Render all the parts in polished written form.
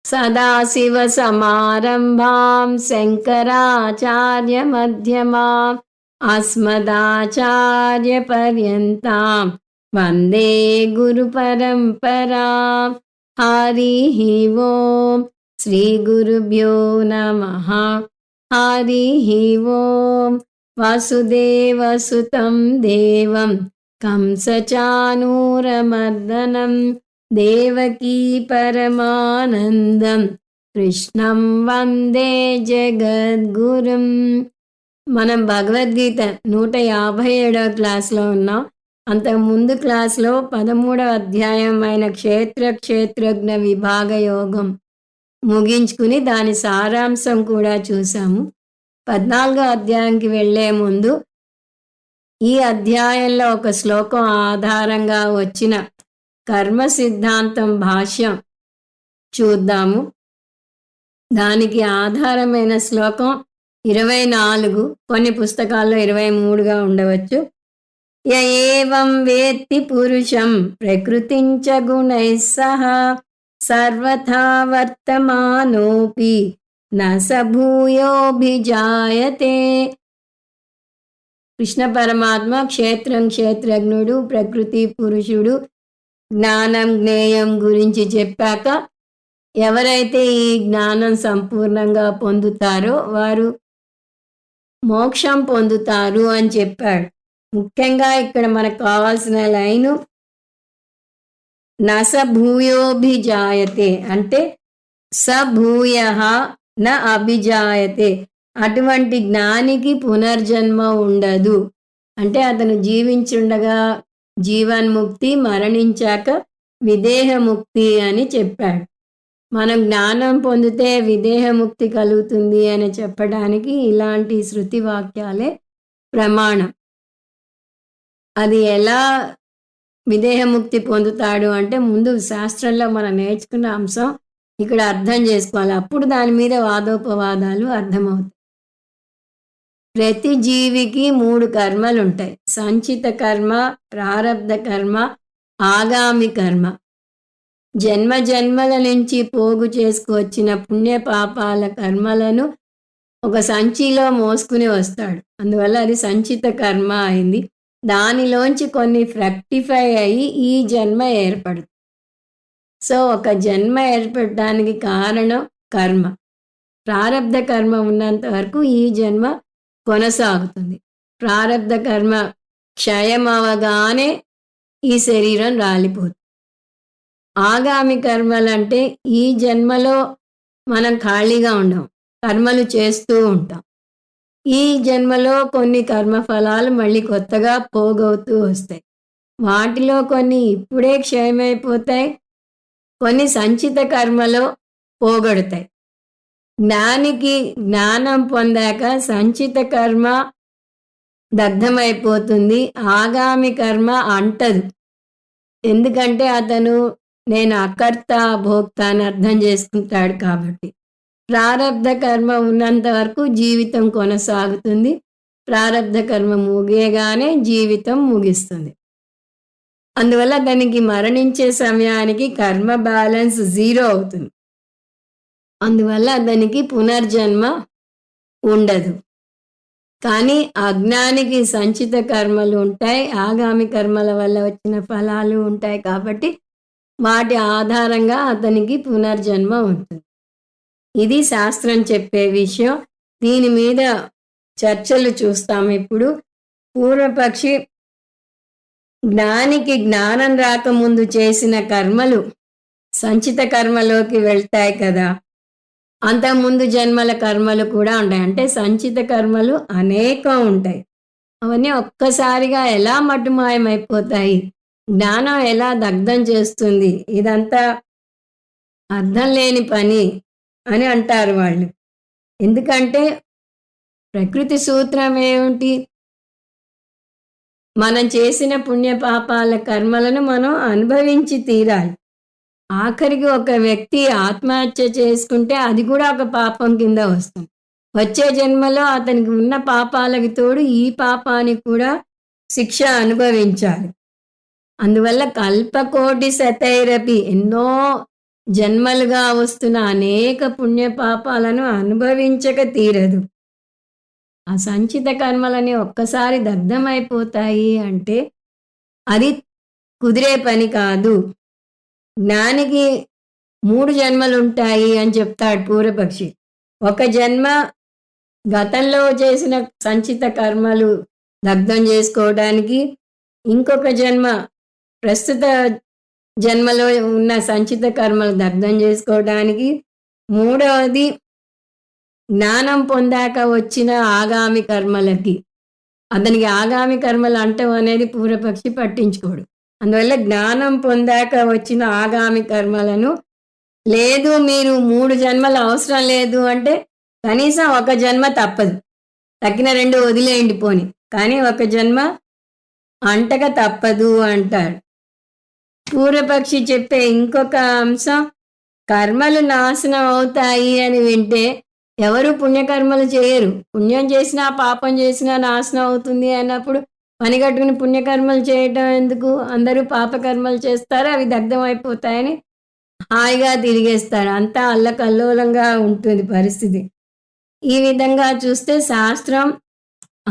सदाशिवसमारम्भां शङ्कराचार्यमध्यमाम् अस्मदाचार्यपर्यन्तां वन्दे गुरुपरम्परां। हरिः ओम् श्रीगुरुभ्यो नमः। हरिः ओम् वसुदेवसुतं देवं कंसचाणूरमर्दनं देवकी परमानन्दं కృష్ణం వందే జగద్గురుం. మనం భగవద్గీత 157వ క్లాస్లో ఉన్నాం. అంతకుముందు క్లాస్లో 13వ అధ్యాయం అయిన క్షేత్రజ్ఞ విభాగ యోగం ముగించుకుని దాని సారాంశం కూడా చూసాము. 14వ అధ్యాయంకి వెళ్లే ముందు ఈ అధ్యాయంలో ఒక శ్లోకం ఆధారంగా వచ్చిన కర్మ సిద్ధాంతం భాష్యం చూద్దాము. దానికి ఆధారమైన శ్లోకం 24, కొన్ని పుస్తకాల్లో 23గా ఉండవచ్చు. య ఏవం వేత్తి పురుషం ప్రకృతించ గుణైః సహ సర్వథా వర్తమానోపి న స భూయోభిజాయతే. కృష్ణ పరమాత్మ క్షేత్రజ్ఞుడు, ప్రకృతి పురుషుడు, జ్ఞానం జ్ఞేయం గురించి చెప్పాక ఎవరైతే ఈ జ్ఞానం సంపూర్ణంగా పొందుతారో వారు మోక్షం పొందుతారు అని చెప్పాడు. ముఖ్యంగా ఇక్కడ మనకు కావాల్సిన లైను నస భూయోభిజాయతే అంటే స భూయ న అభిజాయతే. అటువంటి జ్ఞానికి పునర్జన్మ ఉండదు. అంటే అతను జీవించుండగా జీవన్ముక్తి, మరణించాక విదేహముక్తి అని చెప్పాడు. మనం జ్ఞానం పొందితే విదేహముక్తి కలుగుతుంది అని చెప్పడానికి ఇలాంటి శృతి వాక్యాలే ప్రమాణం. అది ఎలా విదేహముక్తి పొందుతాడు అంటే ముందు శాస్త్రంలో మనం నేర్చుకున్న అంశం ఇక్కడ అర్థం చేసుకోవాలి. అప్పుడు దాని మీద వాదోపవాదాలు అర్థమవుతాయి. ప్రతి జీవికి 3 కర్మలు ఉంటాయి: సంచిత కర్మ, ప్రారబ్ధ కర్మ, ఆగామి కర్మ. జన్మల నుంచి పోగు చేసుకువచ్చిన పుణ్య పాపాల కర్మలను ఒక సంచిలో మోసుకుని వస్తాడు. అందువల్ల అది సంచిత కర్మ అయింది. దానిలోంచి కొన్ని ఫ్రక్టిఫై అయ్యి ఈ జన్మ ఏర్పడుతుంది. సో ఒక జన్మ ఏర్పడడానికి కారణం కర్మ. ప్రారబ్ధ కర్మ ఉన్నంత వరకు ఈ జన్మ కొనసాగుతుంది. ప్రారబ్ధ కర్మ క్షయం అవగానే ఈ శరీరం రాలిపోతుంది. ఆగామి కర్మలంటే ఈ జన్మలో మనం ఖాళీగా ఉండం, కర్మలు చేస్తూ ఉంటాం. ఈ జన్మలో కొన్ని కర్మఫలాలు మళ్ళీ కొత్తగా పోగవుతూ వస్తాయి. వాటిలో కొన్ని ఇప్పుడే క్షయమైపోతాయి, కొన్ని సంచిత కర్మలో పోగొడతాయి. జ్ఞానికి జ్ఞానం పొందాక సంచిత కర్మ దగ్ధమైపోతుంది, ఆగామి కర్మ అంటదు. ఎందుకంటే అతను నేను అకర్త భోక్త అని అర్థం చేసుకుంటాడు కాబట్టి. ప్రారబ్ధ కర్మ ఉన్నంత వరకు జీవితం కొనసాగుతుంది. ప్రారబ్ధ కర్మ ముగియగానే జీవితం ముగిస్తుంది. అందువల్ల దానికి మరణించే సమయానికి కర్మ బ్యాలెన్స్ 0 అవుతుంది. అందువల్ల దానికి పునర్జన్మ ఉండదు. కానీ అజ్ఞానికి సంచిత కర్మలు ఉంటాయి, ఆగామి కర్మల వల్ల వచ్చిన ఫలాలు ఉంటాయి. కాబట్టి వాటి ఆధారంగా అతనికి పునర్జన్మ ఉంటుంది. ఇది శాస్త్రం చెప్పే విషయం. దీని మీద చర్చలు చూస్తాము ఇప్పుడు. పూర్వపక్షి జ్ఞానికి జ్ఞానం రాకముందు చేసిన కర్మలు సంచిత కర్మలోకి వెళ్తాయి కదా. అంతకుముందు జన్మల కర్మలు కూడా ఉంటాయి. అంటే సంచిత కర్మలు అనేకం ఉంటాయి. అవన్నీ ఒక్కసారిగా ఎలా మటుమాయమైపోతాయి, జ్ఞానం ఎలా దగ్ధం చేస్తుంది, ఇదంతా అర్థం లేని పని అని అంటారు వాళ్ళు. ఎందుకంటే ప్రకృతి సూత్రం ఏమిటి? మనం చేసిన పుణ్యపాపాల కర్మలను మనం అనుభవించి తీరాలి. ఆఖరికి ఒక వ్యక్తి ఆత్మహత్య చేసుకుంటే అది కూడా ఒక పాపం కింద వస్తుంది. వచ్చే జన్మలో అతనికి ఉన్న పాపాలకు తోడు ఈ పాపానికి కూడా శిక్ష అనుభవించాలి. అందువల్ల కల్పకోటి శతైరపి, ఎన్నో జన్మలుగా వస్తున్న అనేక పుణ్యపాపాలను అనుభవించక తీరదు. ఆ సంచిత కర్మలని ఒక్కసారి దగ్ధమైపోతాయి అంటే అది కుదిరే పని కాదు. జ్ఞానికి 3 జన్మలుంటాయి అని చెప్తాడు పూర్వపక్షి. ఒక జన్మ గతంలో చేసిన సంచిత కర్మలు దగ్ధం చేసుకోవడానికి, ఇంకొక జన్మ ప్రస్తుత జన్మలో ఉన్న సంచిత కర్మలు దగ్ధం చేసుకోవడానికి, మూడవది జ్ఞానం పొందాక వచ్చిన ఆగామి కర్మలకి. అతనికి ఆగామి కర్మలు అంటం అనేది పూర్వపక్షి పట్టించుకోడు. అందువల్ల జ్ఞానం పొందాక వచ్చిన ఆగామి కర్మలను లేదు మీరు 3 జన్మలు అవసరం లేదు అంటే కనీసం ఒక జన్మ తప్పదు. తక్కిన 2 వదిలేయండి పోని. కానీ ఒక జన్మ అంటక తప్పదు అంటాడు. పూర్వపక్షి చెప్పే ఇంకొక అంశం కర్మలు నాశనం అవుతాయి అని వింటే ఎవరు పుణ్యకర్మలు చేయరు. పుణ్యం చేసినా పాపం చేసినా నాశనం అవుతుంది అన్నప్పుడు పనిగట్టుకుని పుణ్యకర్మలు చేయటం ఎందుకు? అందరూ పాపకర్మలు చేస్తారు, అవి దగ్ధం అయిపోతాయని హాయిగా తిరిగేస్తారు. అంతా అల్లకల్లోలంగా ఉంటుంది పరిస్థితి. ఈ విధంగా చూస్తే శాస్త్రం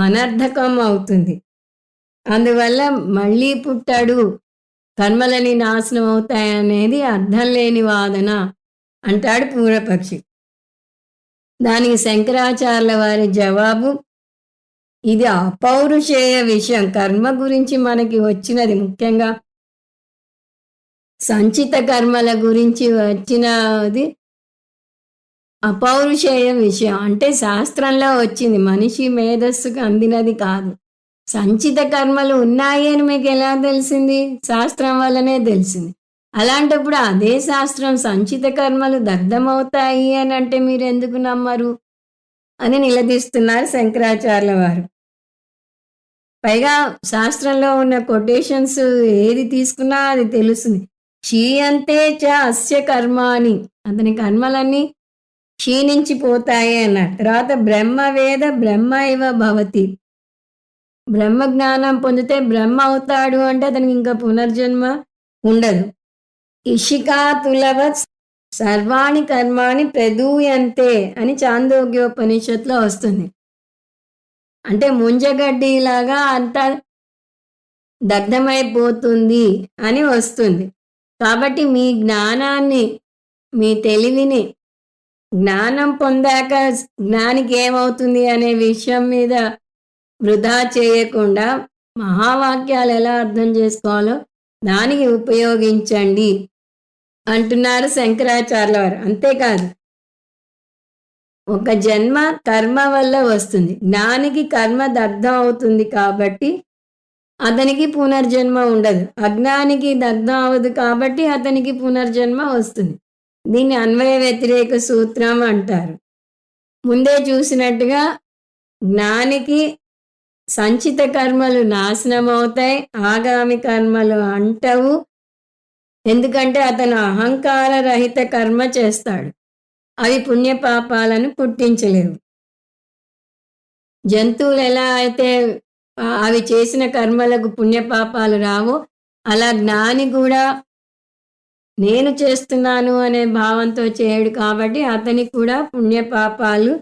అనర్థకం అవుతుంది. అందువల్ల మళ్ళీ పుట్టాడు, కర్మలని నాశనం అవుతాయనేది అర్థం లేని వాదన అంటాడు పూర్వపక్షి. దానికి శంకరాచార్యుల వారి జవాబు, ఇది అపౌరుషేయ విషయం. కర్మ గురించి మనకి వచ్చినది ముఖ్యంగా సంచిత కర్మల గురించి వచ్చినది అపౌరుషేయ విషయం. అంటే శాస్త్రంలో వచ్చింది, మనిషి మేధస్సుకు అందినది కాదు. సంచిత కర్మలు ఉన్నాయి అని మీకు ఎలా తెలిసింది? శాస్త్రం వల్లనే తెలిసింది. అలాంటప్పుడు అదే శాస్త్రం సంచిత కర్మలు దగ్ధమవుతాయి అని అంటే మీరు ఎందుకు నమ్మరు అని నిలదీస్తున్నారు శంకరాచార్యుల వారు. పైగా శాస్త్రంలో ఉన్న కొటేషన్స్ ఏది తీసుకున్నా అది తెలుస్తుంది. క్షీయంతే చ అస్య కర్మ అని, అతని కర్మలన్నీ క్షీణించిపోతాయి అన్నాడు. తర్వాత బ్రహ్మవేద బ్రహ్మ ఇవ భవతి, బ్రహ్మ జ్ఞానం పొందితే బ్రహ్మ అవుతాడు అంటే అతనికి ఇంకా పునర్జన్మ ఉండదు. ఇషికాతులవత్ సర్వాణి కర్మాణి ప్రదూయంతే అని చాందోగ్యోపనిషత్తులో వస్తుంది. అంటే ముంజగడ్డిలాగా అంతా దగ్ధమైపోతుంది అని వస్తుంది. కాబట్టి మీ జ్ఞానాన్ని, మీ తెలివిని, జ్ఞానం పొందాక జ్ఞానికి ఏమవుతుంది అనే విషయం మీద వృధా చేయకుండా మహావాక్యాలు ఎలా అర్థం చేసుకోవాలో దానికి ఉపయోగించండి అంటున్నారు శంకరాచార్యుల వారు. అంతేకాదు, ఒక జన్మ కర్మ వల్ల వస్తుంది, జ్ఞానికి కర్మ దగ్ధం అవుతుంది కాబట్టి అతనికి పునర్జన్మ ఉండదు. అజ్ఞానికి దగ్ధం అవ్వదు కాబట్టి అతనికి పునర్జన్మ వస్తుంది. దీన్ని అన్వయ వ్యతిరేక సూత్రం అంటారు. ముందే చూసినట్టుగా జ్ఞానికి సంచిత కర్మలు నాశనం అవుతాయి, ఆగామి కర్మలు అంటవు. ఎందుకంటే అతను అహంకార రహిత కర్మ చేస్తాడు, అవి పుణ్యపాపాలను పుట్టించలేవు. జంతువులు ఎలా అయితే అవి చేసిన కర్మలకు పుణ్యపాపాలు రావో, అలా జ్ఞాని కూడా నేను చేస్తున్నాను అనే భావంతో చేయడు కాబట్టి అతనికి కూడా పుణ్యపాపాలు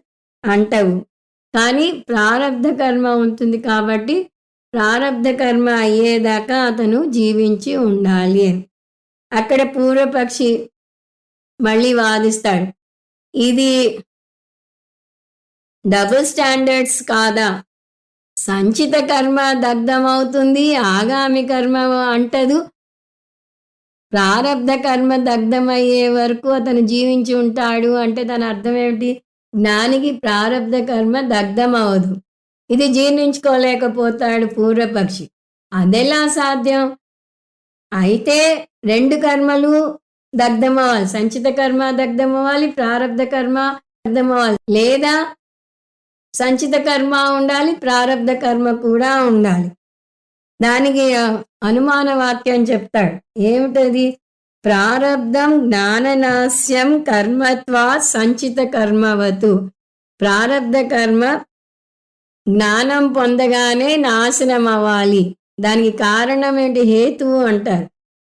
అంటవు. కానీ ప్రారబ్ధ కర్మ ఉంటుంది కాబట్టి ప్రారబ్ధ కర్మ అయ్యేదాకా అతను జీవించి ఉండాలి అని. అక్కడ పూర్వపక్షి మళ్ళీ వాదిస్తాడు, ఇది డబుల్ స్టాండర్డ్స్ కాదా? సంచిత కర్మ దగ్ధమవుతుంది, ఆగామి కర్మ అంటదు. ప్రారబ్ధ కర్మ దగ్ధమయ్యే వరకు అతను జీవించి ఉంటాడు అంటే దాని అర్థం ఏమిటి? జ్ఞానికి ప్రారబ్ధ కర్మ దగ్ధమవదు. ఇది జీర్ణించుకోలేకపోతాడు పూర్వపక్షి. అదెలా సాధ్యం? అయితే 2 కర్మలు దగ్ధమవ్వాలి, సంచిత కర్మ దగ్ధమవ్వాలి, ప్రారబ్ధ కర్మ దగ్ధమవ్వాలి. లేదా సంచిత కర్మ ఉండాలి, ప్రారబ్ధ కర్మ కూడా ఉండాలి. దానికి అనుమాన వాక్యం చెప్తాడు. ఏమిటది? ప్రారబ్ధం జ్ఞాననాశ్యం కర్మత్వా సంచిత కర్మవతు. ప్రారబ్ధ కర్మ జ్ఞానం పొందగానే నాశనం అవ్వాలి. దానికి కారణం ఏంటి? హేతువు అంటారు.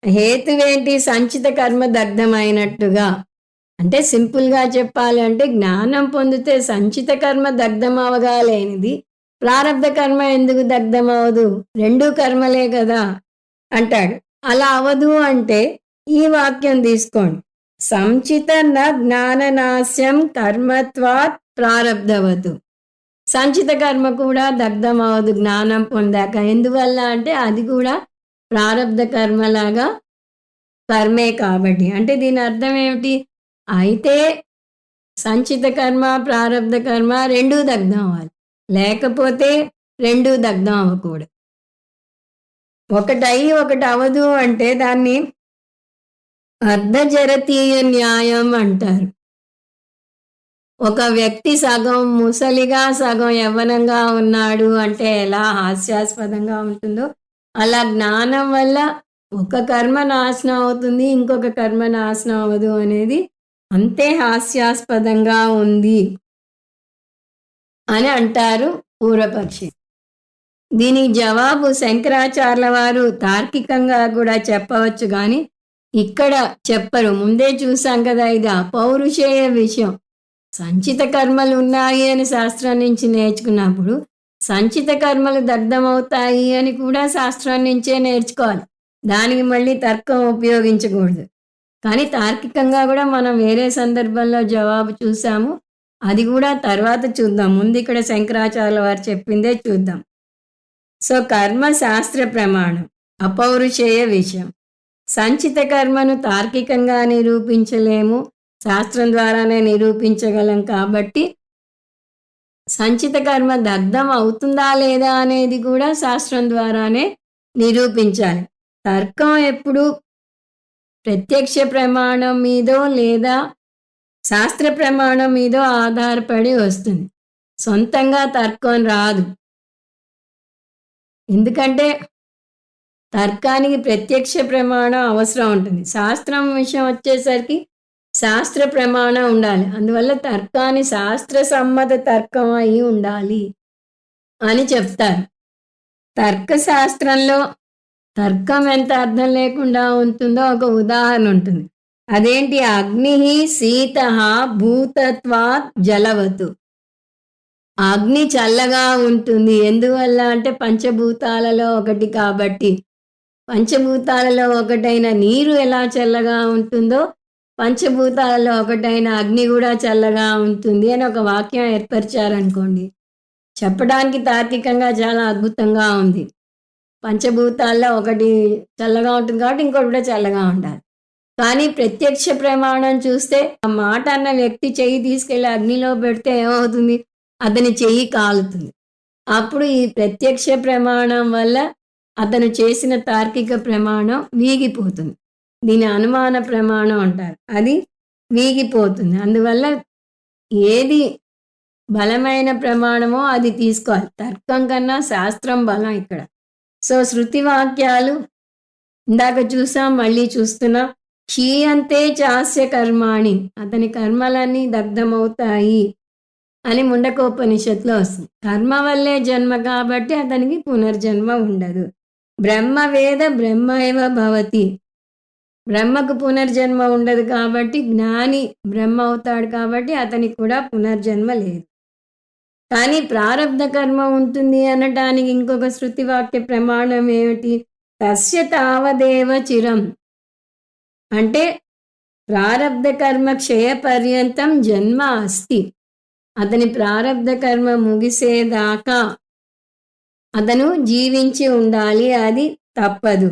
హేతువేంటి? సంచిత కర్మ దగ్ధమైనట్టుగా. అంటే సింపుల్‌గా చెప్పాలంటే జ్ఞానం పొందితే సంచిత కర్మ దగ్ధమవగా లేనిది ప్రారబ్ధ కర్మ ఎందుకు దగ్ధమవదు? 2 కర్మలే కదా! అంటాడు. అలా అవ్వదు అంటే ఈ వాక్యం తీసుకోండి. సంచిత న జ్ఞాననాశ్యం కర్మత్వాత్ ప్రారబ్ధవతు. సంచిత కర్మ కూడా దగ్ధమవదు జ్ఞానం పొందాక. ఎందువల్ల అంటే అది కూడా ప్రారబ్ధ కర్మలాగా కర్మే కాబట్టి. అంటే దీని అర్థం ఏమిటి? అయితే సంచిత కర్మ, ప్రారబ్ధ కర్మ 2 దగ్ధం అవ్వాలి. లేకపోతే 2 దగ్ధం అవ్వకూడదు. ఒకటయి ఒకటి అవ్వదు అంటే దాన్ని అర్ధజరతీయ న్యాయం అంటారు. ఒక వ్యక్తి సగం ముసలిగా సగం యవ్వనంగా ఉన్నాడు అంటే ఎలా హాస్యాస్పదంగా ఉంటుందో అలా జ్ఞానం వల్ల ఒక కర్మ నాశనం అవుతుంది, ఇంకొక కర్మ నాశనం అవ్వదు అనేది అంతే హాస్యాస్పదంగా ఉంది అని అంటారు పూర్వపక్షి. దీనికి జవాబు శంకరాచార్యుల వారు తార్కికంగా కూడా చెప్పవచ్చు కానీ ఇక్కడ చెప్పరు. ముందే చూసాం కదా, ఇది అపౌరుషేయ విషయం. సంచిత కర్మలు ఉన్నాయి అని శాస్త్రం నుంచి నేర్చుకున్నప్పుడు సంచిత కర్మలు దగ్ధమవుతాయి అని కూడా శాస్త్రం నుంచే నేర్చుకోవాలి. దానికి మళ్ళీ తర్కం ఉపయోగించకూడదు. కానీ తార్కికంగా కూడా మనం వేరే సందర్భంలో జవాబు చూసాము. అది కూడా తర్వాత చూద్దాం. ముందు ఇక్కడ శంకరాచార్యుల వారు చెప్పిందే చూద్దాం. సో కర్మ శాస్త్ర ప్రమాణం, అపౌరుషేయ విషయం. సంచిత కర్మను తార్కికంగా నిరూపించలేము, శాస్త్రం ద్వారానే నిరూపించగలం. కాబట్టి సంచిత కర్మ దగ్ధం అవుతుందా లేదా అనేది కూడా శాస్త్రం ద్వారానే నిరూపించాలి. తర్కం ఎప్పుడు ప్రత్యక్ష ప్రమాణం మీదో లేదా శాస్త్ర ప్రమాణం మీదో ఆధారపడి వస్తుంది. సొంతంగా తర్కం రాదు. ఎందుకంటే తర్కానికి ప్రత్యక్ష ప్రమాణం అవసరం ఉంటుంది. శాస్త్రం విషయం వచ్చేసరికి శాస్త్ర ప్రమాణం ఉండాలి. అందువల్ల తర్కాన్ని శాస్త్ర సమ్మత తర్కం అయి ఉండాలి అని చెప్తారు. తర్కశాస్త్రంలో తర్కం ఎంత అర్థం లేకుండా ఉంటుందో ఒక ఉదాహరణ ఉంటుంది. అదేంటి? అగ్ని శీత భూతత్వాత్ జలవతు. అగ్ని చల్లగా ఉంటుంది. ఎందువల్ల అంటే పంచభూతాలలో ఒకటి కాబట్టి. పంచభూతాలలో ఒకటైన నీరు ఎలా చల్లగా ఉంటుందో పంచభూతాలలో ఒకటైన అగ్ని కూడా చల్లగా ఉంటుంది అని ఒక వాక్యం ఏర్పరిచారనుకోండి. చెప్పడానికి తార్కికంగా చాలా అద్భుతంగా ఉంది. పంచభూతాల్లో ఒకటి చల్లగా ఉంటుంది కాబట్టి ఇంకోటి కూడా చల్లగా ఉండాలి. కానీ ప్రత్యక్ష ప్రమాణం చూస్తే ఆ మాట అన్న వ్యక్తి చెయ్యి తీసుకెళ్ళి అగ్నిలో పెడితే ఏమవుతుంది? అతని చెయ్యి కాలుతుంది. అప్పుడు ఈ ప్రత్యక్ష ప్రమాణం వల్ల అతను చేసిన తార్కిక ప్రమాణం వీగిపోతుంది. దీని అనుమాన ప్రమాణం అంటారు. అది వీగిపోతుంది. అందువల్ల ఏది బలమైన ప్రమాణమో అది తీసుకోవాలి. తర్కం కన్నా శాస్త్రం బలం ఇక్కడ. సో శృతి వాక్యాలు ఇందాక చూసాం, మళ్ళీ చూస్తున్నాం. క్షీయంతే చాస్య కర్మాణి, అతని కర్మలన్నీ దగ్ధమవుతాయి అని ముండకోపనిషత్తులో వస్తుంది. కర్మ వల్లే జన్మ కాబట్టి అతనికి పునర్జన్మ ఉండదు. బ్రహ్మవేద బ్రహ్మైవ భవతి, బ్రహ్మకు పునర్జన్మ ఉండదు కాబట్టి జ్ఞాని బ్రహ్మ అవుతాడు కాబట్టి అతనికి కూడా పునర్జన్మ లేదు. కానీ ప్రారబ్ధ కర్మ ఉంటుంది అనటానికి ఇంకొక శృతి వాక్య ప్రమాణం ఏమిటి? తస్య తావదేవ చిరం, అంటే ప్రారబ్ధ కర్మ క్షయ పర్యంతం జన్మ అస్తి. అతని ప్రారబ్ధ కర్మ ముగిసేదాకా అతను జీవించి ఉండాలి, అది తప్పదు.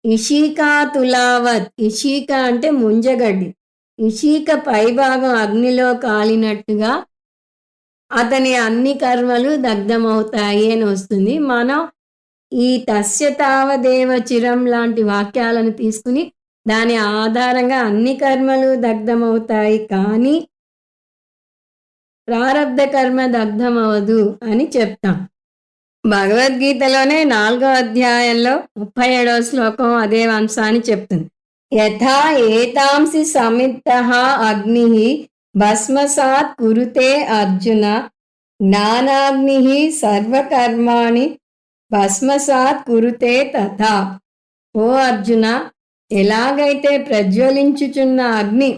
ఇషికా తులావత్, ఇషిక అంటే ముంజగడ్డి. ఇషిక పైభాగం అగ్నిలో కాలినట్టుగా అతని అన్ని కర్మలు దగ్ధమవుతాయి అని వస్తుంది. మనం ఈ తస్య తావదేవ చిరం లాంటి వాక్యాలను తీసుకుని దాని ఆధారంగా అన్ని కర్మలు దగ్ధమవుతాయి కానీ ప్రారబ్ధ కర్మ దగ్ధమవదు అని చెప్తాం. భగవద్గీతలోనే 4వ అధ్యాయంలో 37వ శ్లోకం అదే అంశాన్ని చెప్తుంది. యథా ఏతాంసి సమిత్తః అగ్నిః భస్మసాత్ కురుతే అర్జున, జ్ఞానాగ్నిః సర్వకర్మాణి భస్మసాత్ కురుతే తథా. ఓ అర్జున, ఎలాగైతే ప్రజ్వలించుచున్న అగ్ని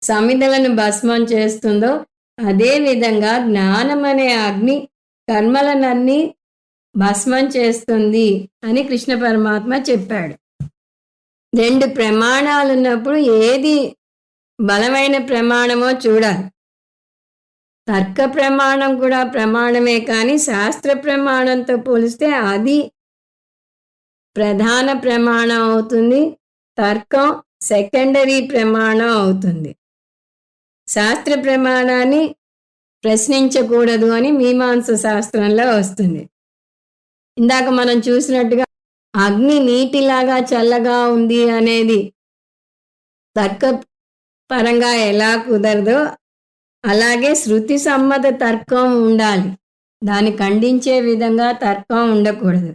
సమిధలను భస్మం చేస్తుందో అదే విధంగా జ్ఞానం అనే అగ్ని కర్మలనన్నీ భస్మం చేస్తుంది అని కృష్ణ పరమాత్మ చెప్పాడు. రెండు ప్రమాణాలు ఉన్నప్పుడు ఏది బలమైన ప్రమాణమో చూడాలి. తర్క ప్రమాణం కూడా ప్రమాణమే, కానీ శాస్త్ర ప్రమాణంతో పోలిస్తే అది ప్రధాన ప్రమాణం అవుతుంది, తర్కం సెకండరీ ప్రమాణం అవుతుంది. శాస్త్ర ప్రమాణాన్ని ప్రశ్నించకూడదు అని మీమాంస శాస్త్రంలో వస్తుంది. ఇందాక మనం చూసినట్టుగా అగ్ని నీటిలాగా చల్లగా ఉంది అనేది తర్క పరంగా ఎలా కుదరదో అలాగే శృతి సమ్మత తర్కం ఉండాలి. దాన్ని ఖండించే విధంగా తర్కం ఉండకూడదు.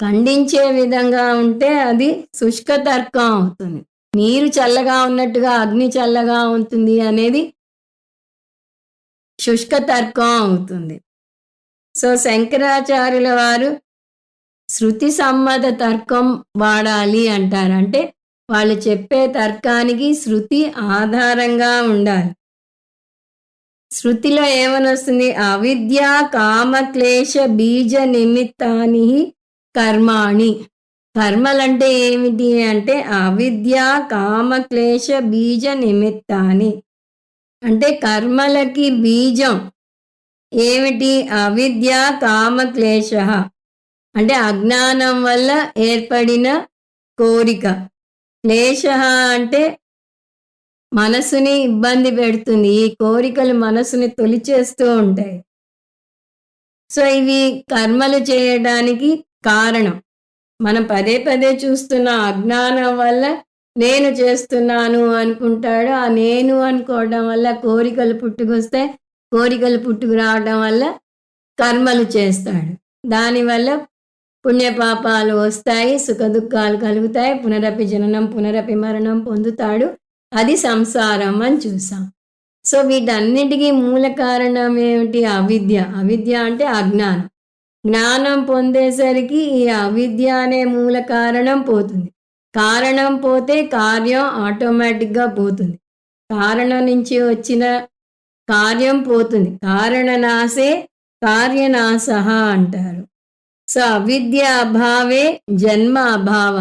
ఖండించే విధంగా ఉంటే అది శుష్క తర్కం అవుతుంది. నీరు చల్లగా ఉన్నట్టుగా అగ్ని చల్లగా ఉంటుంది అనేది శుష్క తర్కం అవుతుంది. సో శంకరాచార్యుల వారు శృతి సమ్మత తర్కం వాడాలి అంటారు. అంటే వాళ్ళు చెప్పే తర్కానికి శృతి ఆధారంగా ఉండాలి. శృతిలో ఏమనొస్తుంది? అవిద్య కామక్లేశ బీజ నిమిత్తాని కర్మాణి. కర్మలంటే ఏమిటి అంటే అవిద్య కామక్లేశ బీజ నిమిత్తాని. అంటే కర్మలకి బీజం ఏమిటి? అవిద్య కామక్లేశ. అంటే అజ్ఞానం వల్ల ఏర్పడిన కోరిక. క్లేశ అంటే మనసుని ఇబ్బంది పెడుతుంది. ఈ కోరికలు మనసుని తొలిచేస్తూ ఉంటాయి. సో ఇవి కర్మలు చేయడానికి కారణం. మనం పదే పదే చూస్తున్న అజ్ఞానం వల్ల నేను చేస్తున్నాను అనుకుంటాడు. ఆ నేను అనుకోవడం వల్ల కోరికలు పుట్టుకొస్తే, కోరికలు పుట్టుకు రావడం వల్ల కర్మలు చేస్తాడు. దానివల్ల పుణ్యపాపాలు వస్తాయి, సుఖ దుఃఖాలు కలుగుతాయి, పునరపి జననం పునరపి మరణం పొందుతాడు. అది సంసారం అని చూసాం. సో వీటన్నిటికీ మూల కారణం ఏమిటి? అవిద్య. అవిద్య అంటే అజ్ఞానం. జ్ఞానం పొందేసరికి ఈ అవిద్య అనే మూల కారణం పోతుంది. కారణం పోతే కార్యం ఆటోమేటిక్గా పోతుంది. కారణం నుంచి వచ్చిన కార్యం పోతుంది. కారణనాశే కార్యనాశ అంటారు. సో అవిద్య అభావే జన్మ అభావ.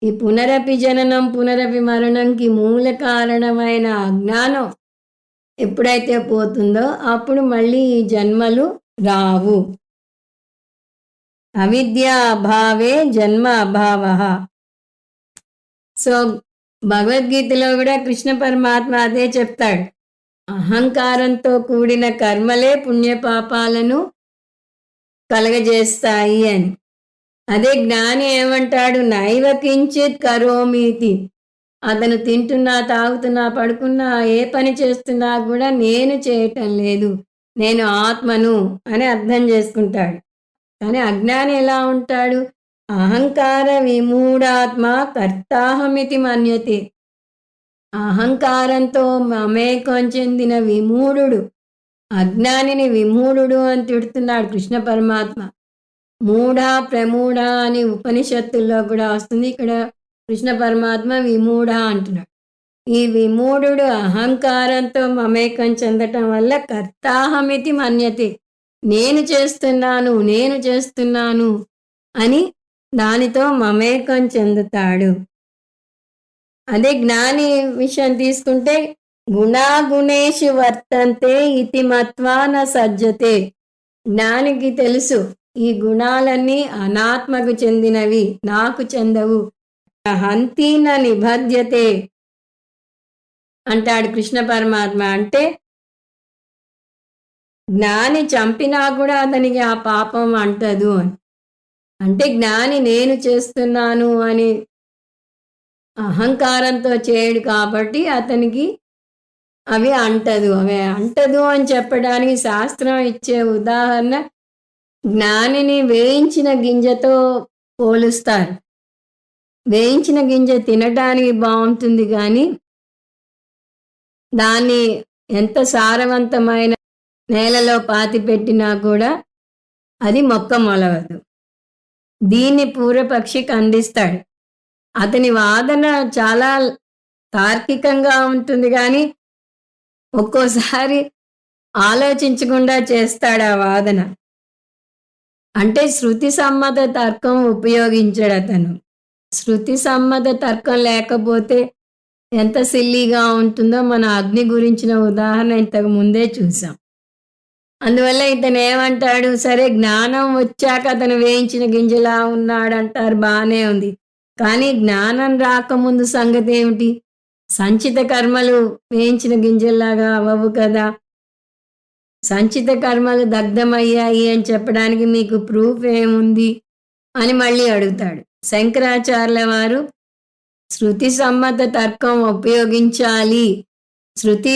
ఈ పునరపి జననం పునరపి మరణంకి మూల కారణమైన అజ్ఞానం ఎప్పుడైతే పోతుందో అప్పుడు మళ్ళీ ఈ జన్మలు రావు. అవిద్య అభావే జన్మ అభావ. సో భగవద్గీతలో కూడా కృష్ణ పరమాత్మ అదే చెప్తాడు. అహంకారంతో కూడిన కర్మలే పుణ్యపాపాలను కలగజేస్తాయి అని. అదే జ్ఞాని ఏమంటాడు? నైవ కించిత్ కరోమీతి. అతను తింటున్నా, తాగుతున్నా, పడుకున్నా, ఏ పని చేస్తున్నా కూడా నేను చేయటం లేదు, నేను ఆత్మను అని అర్థం చేసుకుంటాడు. కానీ అజ్ఞాని ఎలా ఉంటాడు? అహంకార విమూఢాత్మ కర్తాహమితి మన్యతే. అహంకారంతో మమేకం చెందిన విమూఢుడు, అజ్ఞానిని విమూఢుడు అని తిడుతున్నాడు కృష్ణ పరమాత్మ. మూఢ ప్రమూఢ అని ఉపనిషత్తుల్లో కూడా వస్తుంది. ఇక్కడ కృష్ణ పరమాత్మ విమూఢ అంటున్నాడు. ఈ విమూఢుడు అహంకారంతో మమేకం చెందటం వల్ల కర్తాహమితి మన్యతే. నేను చేస్తున్నాను, నేను చేస్తున్నాను అని దానితో మమేకం చెందుతాడు. అదే జ్ఞాని విషయం తీసుకుంటే గుణాగుణేషు వర్తంతే ఇతి మత్వా న సజ్జతే. జ్ఞానికి తెలుసు ఈ గుణాలన్నీ అనాత్మకు చెందినవి, నాకు చెందవు. హంతీన నిబధ్యతే అంటాడు కృష్ణ పరమాత్మ. అంటే జ్ఞాని చంపినా కూడా అతనికి ఆ పాపం అంటదు అని. అంటే జ్ఞాని నేను చేస్తున్నాను అని అహంకారంతో చేయడు కాబట్టి అతనికి అవి అంటదు. అవి అంటదు అని చెప్పడానికి శాస్త్రం ఇచ్చే ఉదాహరణ జ్ఞానిని వేయించిన గింజతో పోలుస్తారు. వేయించిన గింజ తినటానికి బాగుంటుంది, కానీ దాన్ని ఎంత సారవంతమైన నేలలో పాతి పెట్టినా కూడా అది మొక్క మొలవదు. దీన్ని పూర్వపక్షి ఖండిస్తాడు. అతని వాదన చాలా తార్కికంగా ఉంటుంది గాని ఒక్కోసారి ఆలోచించకుండా చేస్తాడు ఆ వాదన. అంటే శృతి సమ్మత తర్కం ఉపయోగించాడు అతను. శృతి సమ్మత తర్కం లేకపోతే ఎంత సిల్లీగా ఉంటుందో మన అగ్ని గురించిన ఉదాహరణ ఇంతకు ముందే చూసాం. అందువల్ల ఇతను ఏమంటాడు, సరే జ్ఞానం వచ్చాక అతను వేయించిన గింజలా ఉన్నాడంటారు, బానే ఉంది. కానీ జ్ఞానం రాకముందు సంగతి ఏమిటి? సంచిత కర్మలు వేయించిన గింజల్లాగా అవ్వవు కదా. సంచిత కర్మలు దగ్ధమయ్యాయి అని చెప్పడానికి మీకు ప్రూఫ్ ఏముంది అని మళ్ళీ అడుగుతాడు. శంకరాచార్యుల వారు శృతి సమ్మత తర్కం ఉపయోగించాలి, శృతి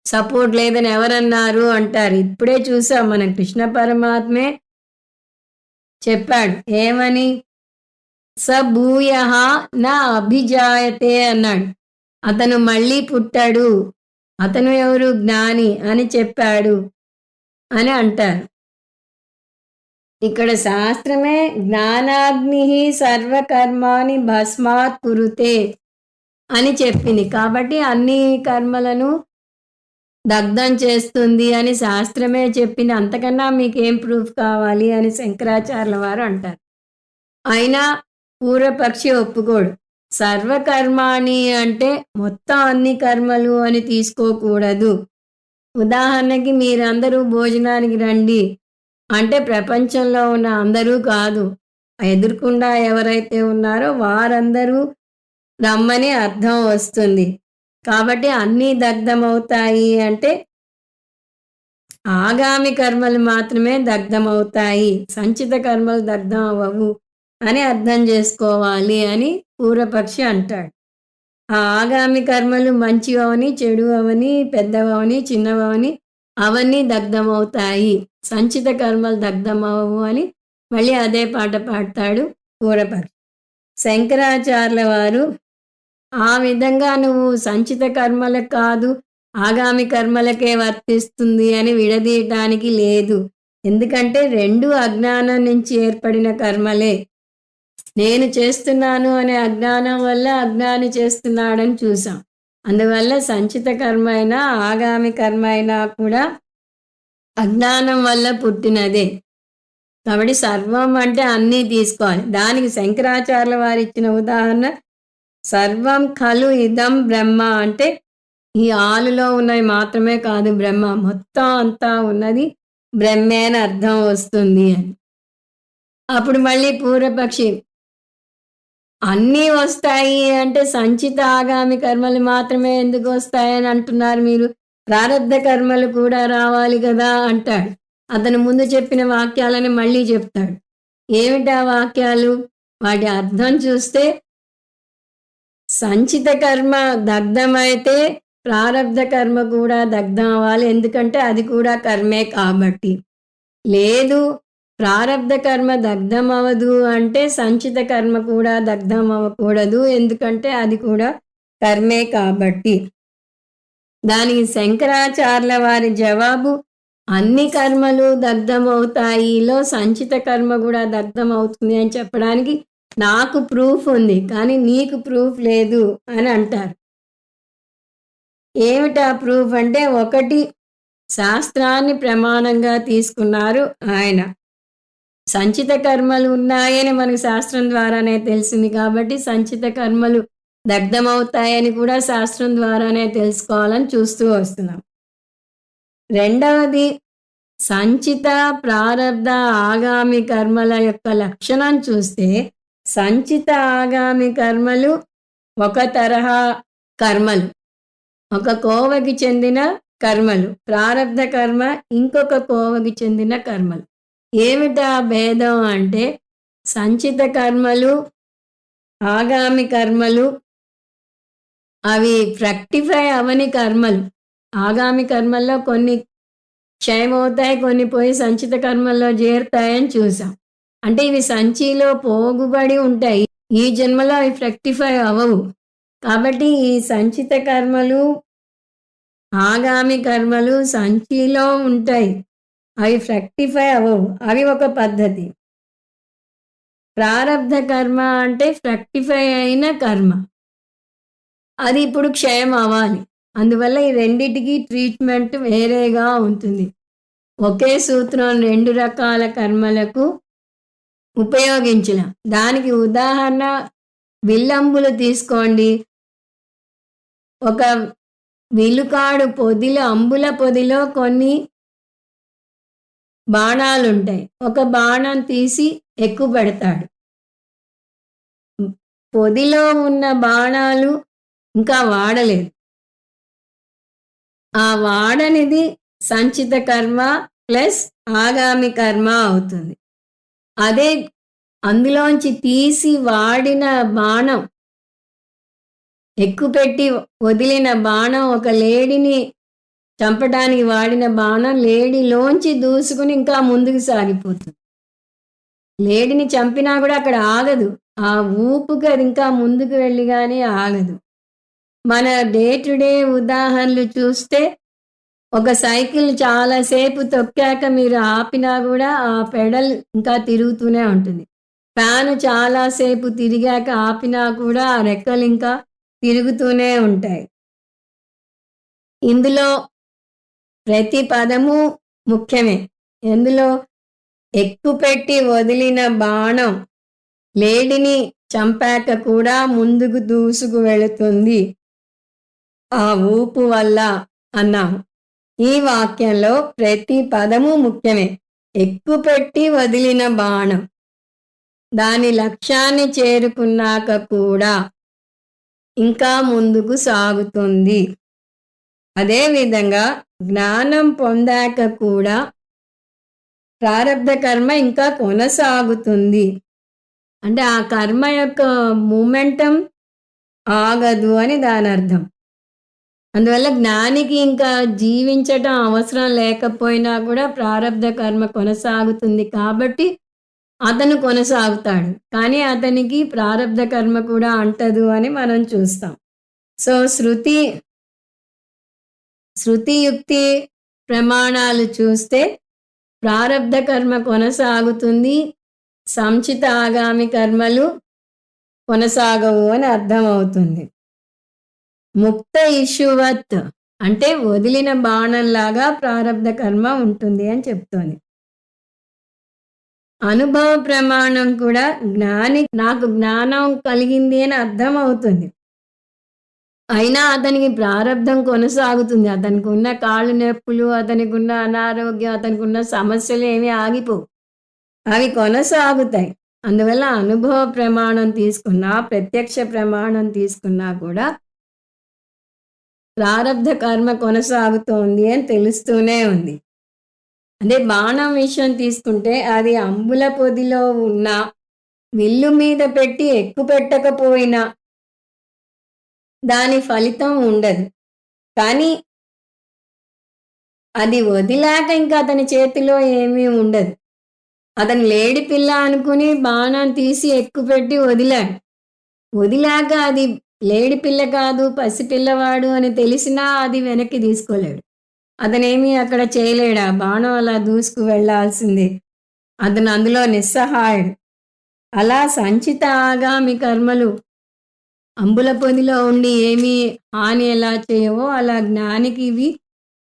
సపోర్ట్ లేదని ఎవరన్నారు అంటారు. ఇప్పుడే చూసాం, మన కృష్ణ పరమాత్మే చెప్పాడు. ఏమని? స భూయః నా అభిజాయతే అన్నాడు. అతను మళ్ళీ పుట్టాడు, అతను ఎవరు? జ్ఞాని అని చెప్పాడు అని అంటారు. ఇక్కడ శాస్త్రమే జ్ఞానాగ్ని సర్వకర్మాని భస్మాత్ కురుతే అని చెప్పింది. కాబట్టి అన్ని కర్మలను దగ్ధం చేస్తుంది అని శాస్త్రమే చెప్పింది. అంతకన్నా మీకేం ప్రూఫ్ కావాలి అని శంకరాచార్యుల వారు అంటారు. అయినా పూర్వపక్షి ఒప్పుకోడు. సర్వకర్మాణి అంటే మొత్తం అన్ని కర్మలు అని తీసుకోకూడదు. ఉదాహరణకి మీరందరూ భోజనానికి రండి అంటే ప్రపంచంలో ఉన్న అందరూ కాదు, ఎదురుకుండా ఎవరైతే ఉన్నారో వారందరూ రమ్మని అర్థం వస్తుంది. కాబట్టి అన్నీ దగ్ధమవుతాయి అంటే ఆగామి కర్మలు మాత్రమే దగ్ధమవుతాయి, సంచిత కర్మలు దగ్ధం అవ్వవు అని అర్థం చేసుకోవాలి అని పూర్వపక్షి అంటాడు. ఆ ఆగామి కర్మలు మంచివని, చెడు అవని, పెద్దవని, చిన్నవని అవన్నీ దగ్ధమవుతాయి, సంచిత కర్మలు దగ్ధమవు అని మళ్ళీ అదే పాట పాడతాడు పూర్వపక్షి. శంకరాచార్యుల వారు ఆ విధంగా నువ్వు సంచిత కర్మలకు కాదు ఆగామి కర్మలకే వర్తిస్తుంది అని విడదీయటానికి లేదు. ఎందుకంటే రెండు అజ్ఞానం నుంచి ఏర్పడిన కర్మలే. నేను చేస్తున్నాను అనే అజ్ఞానం వల్ల అజ్ఞాని చేస్తున్నాడని చూసాం. అందువల్ల సంచిత కర్మ అయినా ఆగామి కర్మ అయినా కూడా అజ్ఞానం వల్ల పుట్టినదే. కాబట్టి సర్వం అంటే అన్నీ తీసుకోవాలి. దానికి శంకరాచార్యుల వారు ఇచ్చిన ఉదాహరణ సర్వం ఖలు ఇదం బ్రహ్మ అంటే ఈ ఆలులో ఉన్నవి మాత్రమే కాదు బ్రహ్మ, మొత్తం అంతా ఉన్నది బ్రహ్మే అని అర్థం వస్తుంది అని. అప్పుడు మళ్ళీ పూర్వపక్షి అన్నీ వస్తాయి అంటే సంచిత ఆగామి కర్మలు మాత్రమే ఎందుకు వస్తాయని అంటున్నారు మీరు? ప్రారబ్ధ కర్మలు కూడా రావాలి కదా అంటాడు. అతను ముందు చెప్పిన వాక్యాలని మళ్ళీ చెప్తాడు. ఏమిటా వాక్యాలు? వాటి అర్థం చూస్తే సంచిత కర్మ దగ్ధమైతే ప్రారబ్ధ కర్మ కూడా దగ్ధం అవ్వాలి, ఎందుకంటే అది కూడా కర్మే కాబట్టి. లేదు ప్రారబ్ధ కర్మ దగ్ధం అవ్వదు అంటే సంచిత కర్మ కూడా దగ్ధం అవ్వకూడదు, ఎందుకంటే అది కూడా కర్మే కాబట్టి. దానికి శంకరాచార్యుల వారి జవాబు అన్ని కర్మలు దగ్ధమవుతాయిలో సంచిత కర్మ కూడా దగ్ధం అవుతుంది అని చెప్పడానికి నాకు ప్రూఫ్ ఉంది, కానీ నీకు ప్రూఫ్ లేదు అని అంటారు. ఏమిటా ప్రూఫ్ అంటే, ఒకటి శాస్త్రాన్ని ప్రమాణంగా తీసుకున్నారు ఆయన. సంచిత కర్మలు ఉన్నాయని మనకు శాస్త్రం ద్వారానే తెలిసింది కాబట్టి సంచిత కర్మలు దగ్ధమవుతాయని కూడా శాస్త్రం ద్వారానే తెలుసుకోవాలని చూస్తూ వస్తున్నాం. రెండవది సంచిత ప్రారబ్ధ ఆగామి కర్మల యొక్క లక్షణం చూస్తే సంచిత ఆగామి కర్మలు ఒక తరహా కర్మలు, ఒక కోవకి చెందిన కర్మలు. ప్రారబ్ధ కర్మ ఇంకొక కోవకి చెందిన కర్మలు. ఏమిటా భేదం అంటే సంచిత కర్మలు ఆగామి కర్మలు అవి ఫ్రక్టిఫై అవని కర్మలు. ఆగామి కర్మల్లో కొన్ని క్షయమవుతాయి, కొన్ని పోయి సంచిత కర్మల్లో చేరుతాయని చూసాం. అంటే ఇవి సంచిలో పోగుబడి ఉంటాయి, ఈ జన్మలో అవి ఫ్రక్టిఫై అవ్వవు. కాబట్టి ఈ సంచిత కర్మలు ఆగామి కర్మలు సంచిలో ఉంటాయి, అవి ఫ్రక్టిఫై అవ్వవు. అవి ఒక పద్ధతి. ప్రారబ్ధ కర్మ అంటే ఫ్రక్టిఫై అయిన కర్మ. అది ఇప్పుడు క్షయం అవ్వాలి. అందువల్ల ఈ రెండిటికి ట్రీట్మెంట్ వేరేగా ఉంటుంది. ఒకే సూత్రం 2 రకాల కర్మలకు ఉపయోగించిన. దానికి ఉదాహరణ విల్లంబులు తీసుకోండి. ఒక విలుకాడు పొదిలో అంబుల పొదిలో కొన్ని బాణాలుంటాయి. ఒక బాణం తీసి ఎక్కుపెడతాడు. పొదిలో ఉన్న బాణాలు ఇంకా వాడలేదు. ఆ వాడనిది సంచిత కర్మ ప్లస్ ఆగామి కర్మ అవుతుంది. అదే అందులోంచి తీసి వాడిన బాణం, ఎక్కుపెట్టి వదిలిన బాణం, ఒక లేడీని చంపడానికి వాడిన బాణం లేడీలోంచి దూసుకుని ఇంకా ముందుకు సాగిపోతుంది. లేడీని చంపినా కూడా అక్కడ ఆగదు. ఆ ఊపుకి అది ఇంకా ముందుకు వెళ్ళి కానీ ఆగదు. మన డే టు డే ఉదాహరణలు చూస్తే ఒక సైకిల్ చాలాసేపు తొక్కాక మీరు ఆపినా కూడా ఆ పెడల్ ఇంకా తిరుగుతూనే ఉంటుంది. ఫ్యాను చాలాసేపు తిరిగాక ఆపినా కూడా ఆ రెక్కలు ఇంకా తిరుగుతూనే ఉంటాయి. ఇందులో ప్రతి పదము ముఖ్యమే. ఎందులో ఎక్కుపెట్టి వదిలిన బాణం లేడిని చంపాక కూడా ముందుకు దూసుకు వెళుతుంది ఆ ఊపు వల్ల అన్నాము. ఈ వాక్యంలో ప్రతి పదము ముఖ్యమే. ఎక్కుపెట్టి వదిలిన బాణం దాని లక్ష్యాన్ని చేరుకున్నాక కూడా ఇంకా ముందుకు సాగుతుంది. అదేవిధంగా జ్ఞానం పొందాక కూడా ప్రారబ్ధ కర్మ ఇంకా కొనసాగుతుంది. అంటే ఆ కర్మ యొక్క మూమెంటం ఆగదు అని దాని అర్థం. అందువల్ల జ్ఞానికి ఇంకా జీవించటం అవసరం లేకపోయినా కూడా ప్రారబ్ధ కర్మ కొనసాగుతుంది కాబట్టి అతను కొనసాగుతాడు. కానీ అతనికి ప్రారబ్ధ కర్మ కూడా అంటదు అని మనం చూస్తాం. సో శృతియుక్తి ప్రమాణాలు చూస్తే ప్రారబ్ధ కర్మ కొనసాగుతుంది, సంచిత ఆగామి కర్మలు కొనసాగవు అని అర్థమవుతుంది. ముక్త ఇషువత్ అంటే వదిలిన బాణంలాగా ప్రారబ్ధ కర్మ ఉంటుంది అని చెప్తోంది. అనుభవ ప్రమాణం కూడా నాకు జ్ఞానం కలిగింది అని అర్థం అవుతుంది. అయినా అతనికి ప్రారబ్ధం కొనసాగుతుంది. అతనికి ఉన్న కాళ్ళు నొప్పులు, అతనికి ఉన్న అనారోగ్యం, అతనికి ఉన్న సమస్యలు ఏమీ ఆగిపోవు. అవి కొనసాగుతాయి. అందువల్ల అనుభవ ప్రమాణం తీసుకున్నా, ప్రత్యక్ష ప్రమాణం తీసుకున్నా కూడా ప్రారబ్ధ కర్మ కొనసాగుతోంది అని తెలుస్తూనే ఉంది. అదే బాణం విషయం తీసుకుంటే అది అంబుల పొదిలో ఉన్న విల్లు మీద పెట్టి ఎక్కుపెట్టకపోయినా దాని ఫలితం ఉండదు. కానీ అది వదిలాక ఇంకా అతని చేతిలో ఏమీ ఉండదు. అతను లేడి పిల్ల అనుకుని బాణం తీసి ఎక్కుపెట్టి వదిలాడు. వదిలాక అది లేడి పిల్ల కాదు, పసిపిల్లవాడు అని తెలిసినా అది వెనక్కి తీసుకోలేడు. అతనేమీ అక్కడ చేయలేడు. ఆ బాణం అలా దూసుకు వెళ్లాల్సిందే. అతను అందులో నిస్సహాయుడు. అలా సంచిత ఆగామి కర్మలు అంబుల పొదిలో ఉండి ఏమీ హాని ఎలా చేయవో అలా జ్ఞానికి ఇవి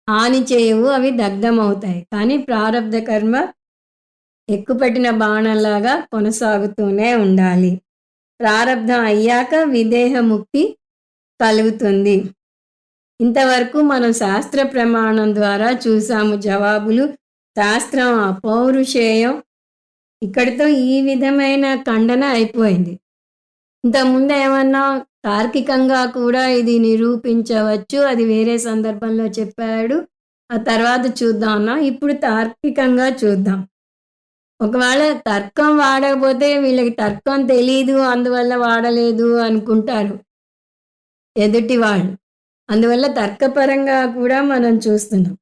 హాని చేయవు, అవి దగ్ధమవుతాయి. కానీ ప్రారబ్ధ కర్మ ఎక్కుపెట్టిన బాణంలాగా కొనసాగుతూనే ఉండాలి. ప్రారబ్ధం అయ్యాక విదేహముక్తి కలుగుతుంది. ఇంతవరకు మనం శాస్త్ర ప్రమాణం ద్వారా చూసాము జవాబులు. శాస్త్రం అపౌరుషేయం ఇక్కడితో ఈ విధమైన ఖండన అయిపోయింది. ఇంతకుముందు ఏమన్నా తార్కికంగా కూడా ఇది నిరూపించవచ్చు, అది వేరే సందర్భంలో చెప్పాడు, ఆ తర్వాత చూద్దాం అన్నా. ఇప్పుడు తార్కికంగా చూద్దాం. ఒకవేళ తర్కం వాడకపోతే వీళ్ళకి తర్కం తెలీదు అందువల్ల వాడలేదు అనుకుంటారు ఎదుటి వాళ్ళు. అందువల్ల తర్కపరంగా కూడా మనం చూస్తున్నాం.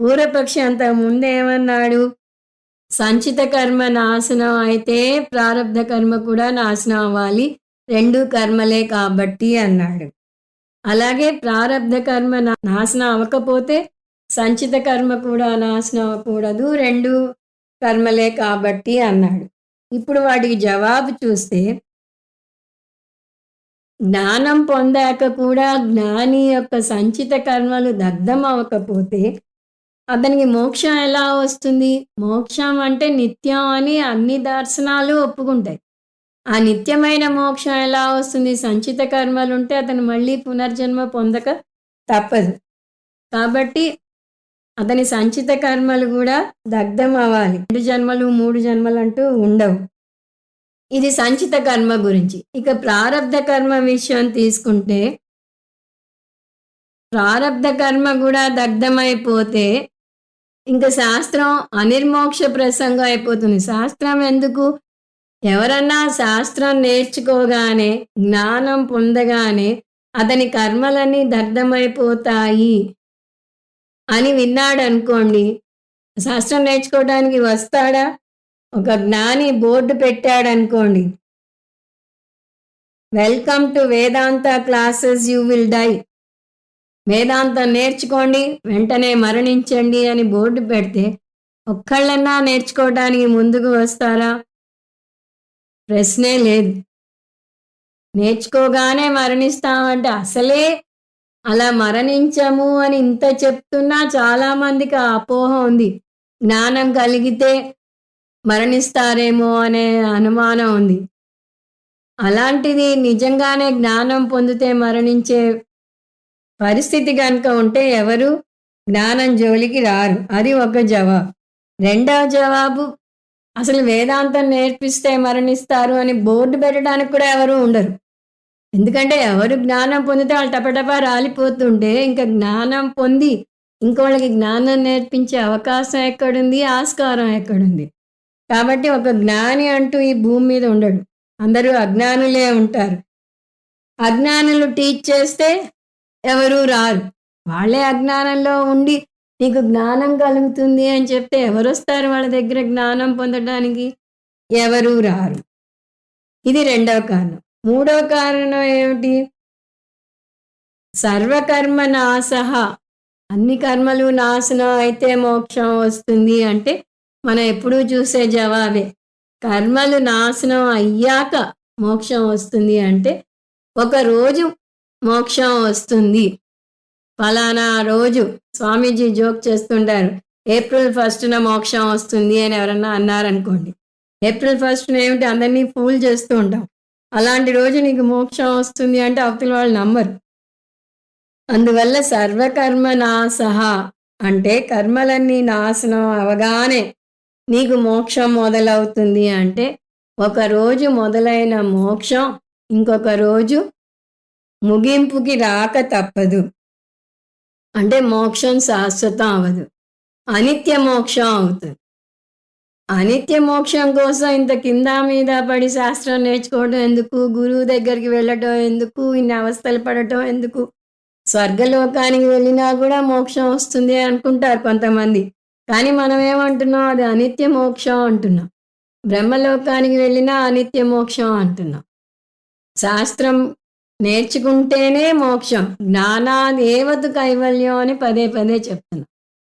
పూర్వపక్షి అంతకు ముందు ఏమన్నాడు? సంచిత కర్మ నాశనం అయితే ప్రారబ్ధ కర్మ కూడా నాశనం అవ్వాలి, 2 కర్మలే కాబట్టి అన్నాడు. అలాగే ప్రారబ్ధ కర్మ నాశనం అవ్వకపోతే సంచిత కర్మ కూడా నాశనం అవ్వకూడదు, 2 కర్మలే కాబట్టి అన్నాడు. ఇప్పుడు వాటికి జవాబు చూస్తే, జ్ఞానం పొందాక కూడా జ్ఞాని యొక్క సంచిత కర్మలు దగ్ధం అవ్వకపోతే అతనికి మోక్షం ఎలా వస్తుంది? మోక్షం అంటే నిత్యం అని అన్ని దర్శనాలు ఒప్పుకుంటాయి. ఆ నిత్యమైన మోక్షం ఎలా వస్తుంది? సంచిత కర్మలుంటే అతను మళ్ళీ పునర్జన్మ పొందక తప్పదు. కాబట్టి అతని సంచిత కర్మలు గూడా దగ్ధం అవ్వాలి. 2 జన్మలు, 3 జన్మలంటూ ఉండవు. ఇది సంచిత కర్మ గురించి. ఇక ప్రారబ్ధ కర్మ విషయం తీసుకుంటే, ప్రారబ్ధ కర్మ గూడా దగ్ధమైపోతే ఇంక శాస్త్రం అనిర్మోక్ష ప్రసంగం అయిపోతుంది. శాస్త్రం ఎందుకు? ఎవరన్నా శాస్త్రం నేర్చుకోగానే, జ్ఞానం పొందగానే అతని కర్మలన్నీ దగ్ధమైపోతాయి అని విన్నాడనుకోండి, శాస్త్రం నేర్చుకోవడానికి వస్తాడా? ఒక జ్ఞాని బోర్డు పెట్టాడనుకోండి, welcome to Vedanta classes you will die. వేదాంతం నేర్చుకోండి, వెంటనే మరణించండి అని బోర్డు పెడితే ఒక్కళ్ళన్నా నేర్చుకోవడానికి ముందుకు వస్తారా? ప్రశ్నే లేదు. నేర్చుకోగానే మరణిస్తామంటే అసలే అలా మరణించము అని ఇంత చెప్తున్నా చాలామందికి ఆ అపోహ ఉంది. జ్ఞానం కలిగితే మరణిస్తారేమో అనే అనుమానం ఉంది. అలాంటిది నిజంగానే జ్ఞానం పొందితే మరణించే పరిస్థితి కనుక ఉంటే ఎవరు జ్ఞానం జోలికి రారు. అది ఒక జవాబు. రెండవ జవాబు, అసలు వేదాంతం నేర్పిస్తే మరణిస్తారు అని బోర్డు పెట్టడానికి కూడా ఎవరు ఉండరు. ఎందుకంటే ఎవరు జ్ఞానం పొందితే వాళ్ళు టపటపా రాలిపోతుంటే ఇంకా జ్ఞానం పొంది ఇంకోళ్ళకి జ్ఞానం నేర్పించే అవకాశం ఎక్కడుంది? ఆస్కారం ఎక్కడుంది? కాబట్టి ఒక జ్ఞాని అంటూ ఈ భూమి మీద ఉండడు. అందరూ అజ్ఞానులే ఉంటారు. అజ్ఞానులు టీచ్ చేస్తే ఎవరూ రారు. వాళ్ళే అజ్ఞానంలో ఉండి నీకు జ్ఞానం కలుగుతుంది అని చెప్తే ఎవరొస్తారు వాళ్ళ దగ్గర జ్ఞానం పొందడానికి? ఎవరూ రారు. ఇది రెండవ కారణం. మూడవ కారణం ఏమిటి? సర్వకర్మ నాశః. అన్ని కర్మలు నాశనం అయితే మోక్షం వస్తుంది అంటే మనం ఎప్పుడూ చూసే జవాబే. కర్మలు నాశనం అయ్యాక మోక్షం వస్తుంది అంటే ఒకరోజు మోక్షం వస్తుంది. ఫలానా రోజు స్వామీజీ జోక్ చేస్తుంటారు, ఏప్రిల్ 1న మోక్షం వస్తుంది అని ఎవరన్నా అన్నారనుకోండి. ఏప్రిల్ 1న ఏమిటి అందరినీ ఫూల్ చేస్తూ ఉంటాం. అలాంటి రోజు నీకు మోక్షం వస్తుంది అంటే అవతల వాళ్ళు నమ్మరు. అందువల్ల సర్వకర్మ నాశః అంటే కర్మలన్నీ నాశనం అవగానే నీకు మోక్షం మొదలవుతుంది అంటే ఒకరోజు మొదలైన మోక్షం ఇంకొక రోజు ముగింపుకి రాక తప్పదు. అంటే మోక్షం శాశ్వతం అవ్వదు, అనిత్య మోక్షం అవుతుంది. అనిత్య మోక్షం కోసం ఇంత కింద మీద పడి శాస్త్రం నేర్చుకోవడం ఎందుకు? గురువు దగ్గరికి వెళ్ళటం ఎందుకు? ఇన్ని అవస్థలు పడటం ఎందుకు? స్వర్గలోకానికి వెళ్ళినా కూడా మోక్షం వస్తుంది అనుకుంటారు కొంతమంది. కానీ మనం ఏమంటున్నాం? అది అనిత్య మోక్షం అంటున్నాం. బ్రహ్మలోకానికి వెళ్ళినా అనిత్య మోక్షం అంటున్నాం. శాస్త్రం నేర్చుకుంటేనే మోక్షం. జ్ఞానాదేవతు కైవల్యం అని పదే పదే చెప్తున్నాం.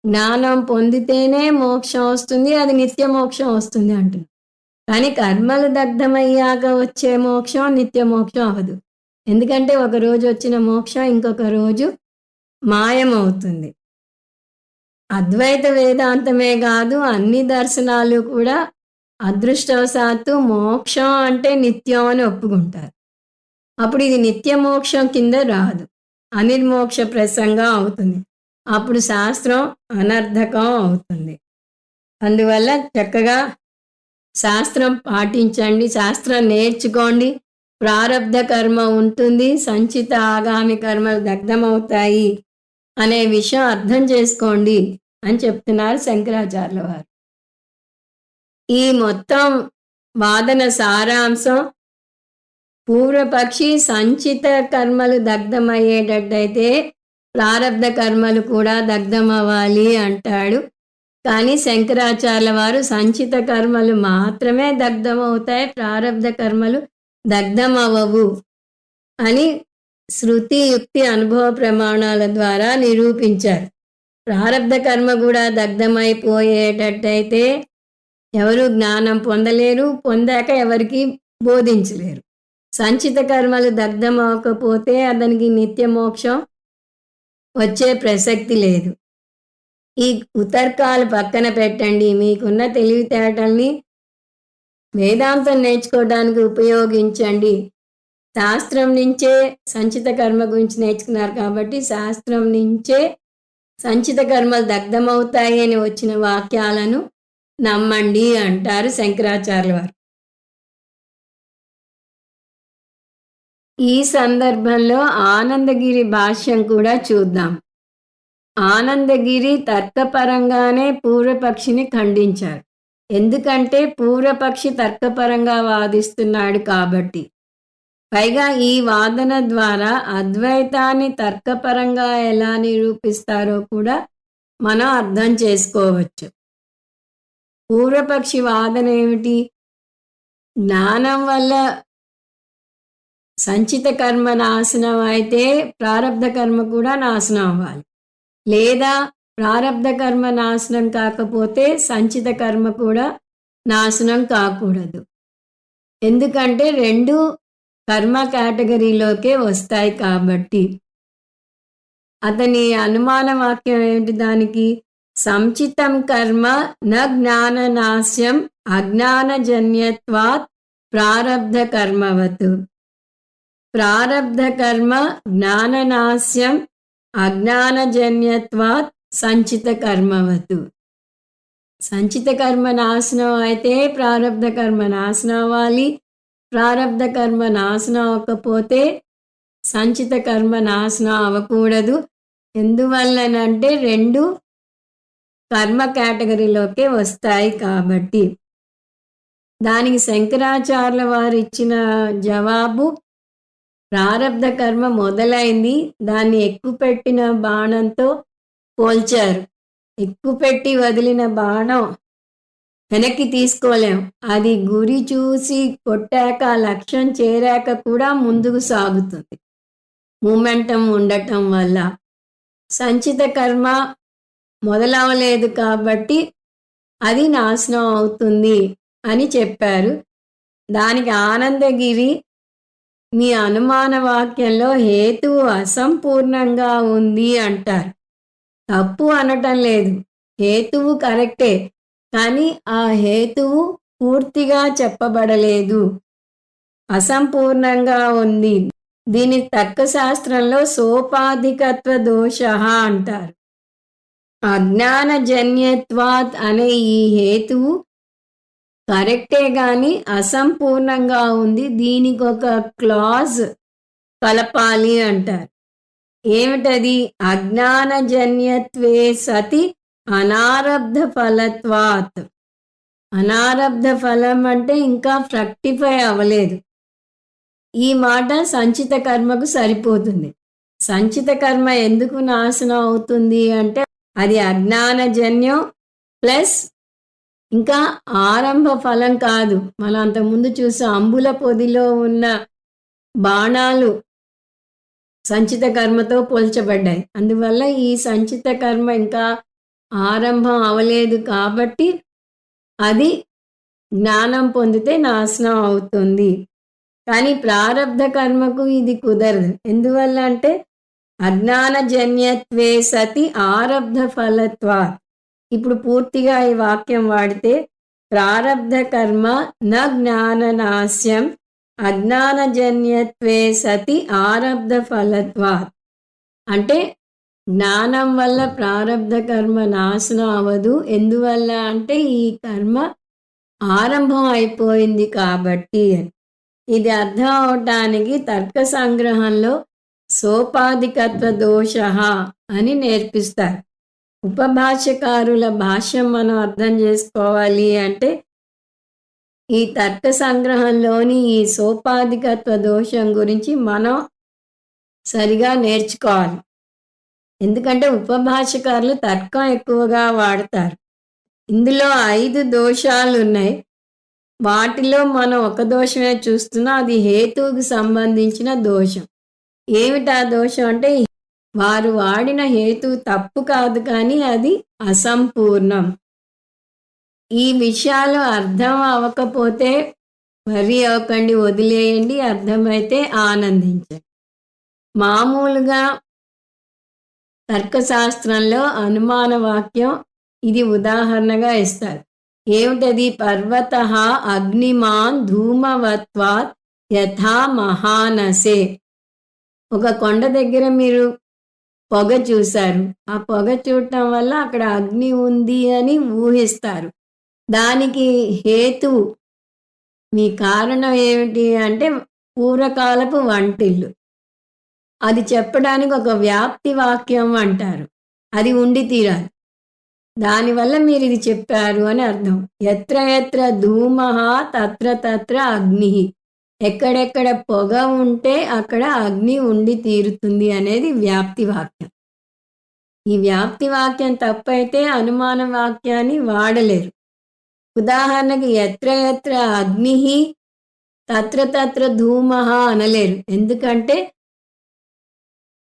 జ్ఞానం పొందితేనే మోక్షం వస్తుంది, అది నిత్య మోక్షం వస్తుంది అంటున్నాం. కానీ కర్మలు దగ్ధమయ్యాక వచ్చే మోక్షం నిత్య మోక్షం అవ్వదు. ఎందుకంటే ఒకరోజు వచ్చిన మోక్షం ఇంకొక రోజు మాయమవుతుంది. అద్వైత వేదాంతమే కాదు, అన్ని దర్శనాలు కూడా అదృష్టవశాత్తు మోక్షం అంటే నిత్యం అని ఒప్పుకుంటారు. అప్పుడు ఇది నిత్య మోక్షం కింద రాదు, అనిర్మోక్ష ప్రసంగం అవుతుంది. అప్పుడు శాస్త్రం అనర్థకం అవుతుంది. అందువల్ల చక్కగా శాస్త్రం పాటించండి, శాస్త్రం నేర్చుకోండి. ప్రారబ్ధ కర్మ ఉంటుంది, సంచిత ఆగామి కర్మలు దగ్ధమవుతాయి అనే విషయం అర్థం చేసుకోండి అని చెప్తున్నారు శంకరాచార్యుల వారు. ఈ మొత్తం వాదన సారాంశం, పూర్వపక్షి సంచిత కర్మలు దగ్ధమయ్యేటట్టయితే ప్రారబ్ధ కర్మలు కూడా దగ్ధమవ్వాలి అంటాడు. కానీ శంకరాచార్యుల వారు సంచిత కర్మలు మాత్రమే దగ్ధమవుతాయి, ప్రారబ్ధ కర్మలు దగ్ధమవ్వవు అని శృతి యుక్తి అనుభవ ప్రమాణాల ద్వారా నిరూపించారు. ప్రారబ్ధ కర్మ కూడా దగ్ధమైపోయేటట్టయితే ఎవరు జ్ఞానం పొందలేరు, పొందాక ఎవరికి బోధించలేరు. సంచిత కర్మలు దగ్ధమవకపోతే అతనికి నిత్య మోక్షం వచ్చే ప్రసక్తి లేదు. ఈ కుతర్కాలు పక్కన పెట్టండి. మీకున్న తెలివితేటల్ని వేదాంతం నేర్చుకోవడానికి ఉపయోగించండి. శాస్త్రం నుంచే సంచిత కర్మ గురించి నేర్చుకున్నారు కాబట్టి శాస్త్రం నుంచే సంచిత కర్మలు దగ్ధమవుతాయి అని వచ్చిన వాక్యాలను నమ్మండి అంటారు శంకరాచార్యుల వారు. ఈ సందర్భంలో ఆనందగిరి భాష్యం కూడా చూద్దాం. ఆనందగిరి తర్కపరంగానే పూర్వపక్షిని ఖండించారు. ఎందుకంటే పూర్వపక్షి తర్కపరంగా వాదిస్తున్నాడు కాబట్టి. పైగా ఈ వాదన ద్వారా అద్వైతాన్ని తర్కపరంగా ఎలా నిరూపిస్తారో కూడా మనం అర్థం చేసుకోవచ్చు. పూర్వపక్షి వాదన ఏమిటి? జ్ఞానం వల్ల సంచిత కర్మ నాశనం అయితే ప్రారబ్ధ కర్మ కూడా నాశనం అవ్వాలి, లేదా ప్రారబ్ధ కర్మ నాశనం కాకపోతే సంచిత కర్మ కూడా నాశనం కాకూడదు. ఎందుకంటే రెండు కర్మ కేటగిరీలోకే వస్తాయి కాబట్టి. అతని అనుమాన వాక్యం ఏమిటి దానికి? సంచితం కర్మ న జ్ఞాననాశ్యం అజ్ఞానజన్యత్వాత్ ప్రారబ్ధ కర్మవత్. ప్రారబ్ధ కర్మ జ్ఞాననాశ్యం అజ్ఞానజన్యత్వాత్ సంచిత కర్మవత్. సంచిత కర్మ నాశనం అయితే ప్రారబ్ధ కర్మ నాశనం అవ్వాలి. ప్రారబ్ధ కర్మ నాశనం అవ్వకపోతే సంచిత కర్మ నాశనం అవ్వకూడదు. ఎందువల్లనంటే రెండు కర్మ కేటగిరీలోకే వస్తాయి కాబట్టి. దానికి శంకరాచార్యుల వారు ఇచ్చిన జవాబు, ప్రారబ్ధ కర్మ మొదలైంది, దాన్ని ఎక్కుపెట్టిన బాణంతో పోల్చారు. ఎక్కుపెట్టి వదిలిన బాణం వెనక్కి తీసుకోలేం. అది గురి చూసి కొట్టాక లక్ష్యం చేరాక కూడా ముందుకు సాగుతుంది, మూమెంటం ఉండటం వల్ల. సంచిత కర్మ మొదలవలేదు కాబట్టి అది నాశనం అవుతుంది అని చెప్పారు. దానికి ఆనందగిరి, మీ అనుమాన వాక్యంలో హేతువు అసంపూర్ణంగా ఉంది అంటారు. తప్పు అనటం లేదు, హేతువు కరెక్టే, కానీ ఆ హేతువు పూర్తిగా చెప్పబడలేదు, అసంపూర్ణంగా ఉంది. దీని తర్కశాస్త్రంలో సోపాధికత్వ దోష అంటారు. అజ్ఞానజన్యత్వాత్ అనే ఈ హేతువు కరెక్టే గాని అసంపూర్ణంగా ఉంది, దీనికి ఒక క్లాజ్ కలపాలి అంటారు. ఏమిటది? అజ్ఞానజన్యత్వే సతి అనారబ్ధ ఫలత్వాత్. అనారబ్ధ ఫలం అంటే ఇంకా ఫ్రక్టిఫై అవ్వలేదు. ఈ మాట సంచిత కర్మకు సరిపోతుంది. సంచిత కర్మ ఎందుకు నాశనం అవుతుంది అంటే అది అజ్ఞానజన్యం ప్లస్ ఇంకా ఆరంభ ఫలం కాదు. మనం అంతకుముందు చూసాం, అంబుల పొదిలో ఉన్న బాణాలు సంచిత కర్మతో పోల్చబడ్డాయి. అందువల్ల ఈ సంచిత కర్మ ఇంకా ఆరంభం అవలేదు కాబట్టి అది జ్ఞానం పొందితే నాశనం అవుతుంది. కానీ ప్రారబ్ధ కర్మకు ఇది కుదరదు. ఎందువల్ల అంటే అజ్ఞానజన్యత్వే సతి ఆరబ్ధ ఫలత్వా. ఇప్పుడు పూర్తిగా ఈ వాక్యం వాడితే ప్రారబ్ధ కర్మ న జ్ఞాననాశ్యం అజ్ఞానజన్యత్వే సతి ఆరబ్ధ ఫలత్వా. అంటే జ్ఞానం వల్ల ప్రారబ్ధ కర్మ నాశనం అవ్వదు. ఎందువల్ల అంటే ఈ కర్మ ఆరంభం అయిపోయింది కాబట్టి. ఇది అర్థం అవటానికి తర్క సంగ్రహంలో సోపాధికత్వ దోష అని నేర్పిస్తారు. ఉపభాష్యకారుల భాష్యం మనం అర్థం చేసుకోవాలి అంటే ఈ తర్క సంగ్రహంలోని ఈ సోపాధికత్వ దోషం గురించి మనం సరిగా నేర్చుకోవాలి. ఎందుకంటే ఉపభాష్యకారులు తర్కం ఎక్కువగా వాడతారు. ఇందులో 5 దోషాలు ఉన్నాయి. వాటిలో మనం ఒక దోషమే చూస్తున్నాం, అది హేతువుకు సంబంధించిన దోషం. ఏమిటా దోషం అంటే వారు వాడిన హేతువు తప్పు కాదు కానీ అది అసంపూర్ణం. ఈ విషయాలు అర్థం అవ్వకపోతే వర్రీ అవ్వకండి, వదిలేయండి. అర్థమైతే ఆనందించండి. మామూలుగా తర్కశాస్త్రంలో అనుమాన వాక్యం ఇది ఉదాహరణగా ఇస్తారు. ఏమిటది? పర్వతః అగ్నిమాన్ ధూమవత్వాత్ యథా మహానసే. ఒక కొండ దగ్గర మీరు పొగ చూశారు. ఆ పొగ చూడటం వల్ల అక్కడ అగ్ని ఉంది అని ఊహిస్తారు. దానికి హేతువు, మీ కారణం ఏమిటి అంటే పూర్వకాలపు వంటిల్లు. అది చెప్పడానికి ఒక వ్యాప్తి వాక్యం అంటారు. అది ఉండి తీరాలి. దానివల్ల మీరు ఇది చెప్పారు అని అర్థం. ఎత్ర ఎత్ర ధూమః తత్ర తత్ర అగ్నిః. ఎక్కడెక్కడ పొగ ఉంటే అక్కడ అగ్ని ఉండి తీరుతుంది అనేది వ్యాప్తి వాక్యం. ఈ వ్యాప్తి వాక్యం తప్పైతే అనుమాన వాక్యాన్ని వాడలేరు. ఉదాహరణకి ఎత్ర ఎత్ర అగ్నిః తత్ర తత్ర ధూమః అనలేరు. ఎందుకంటే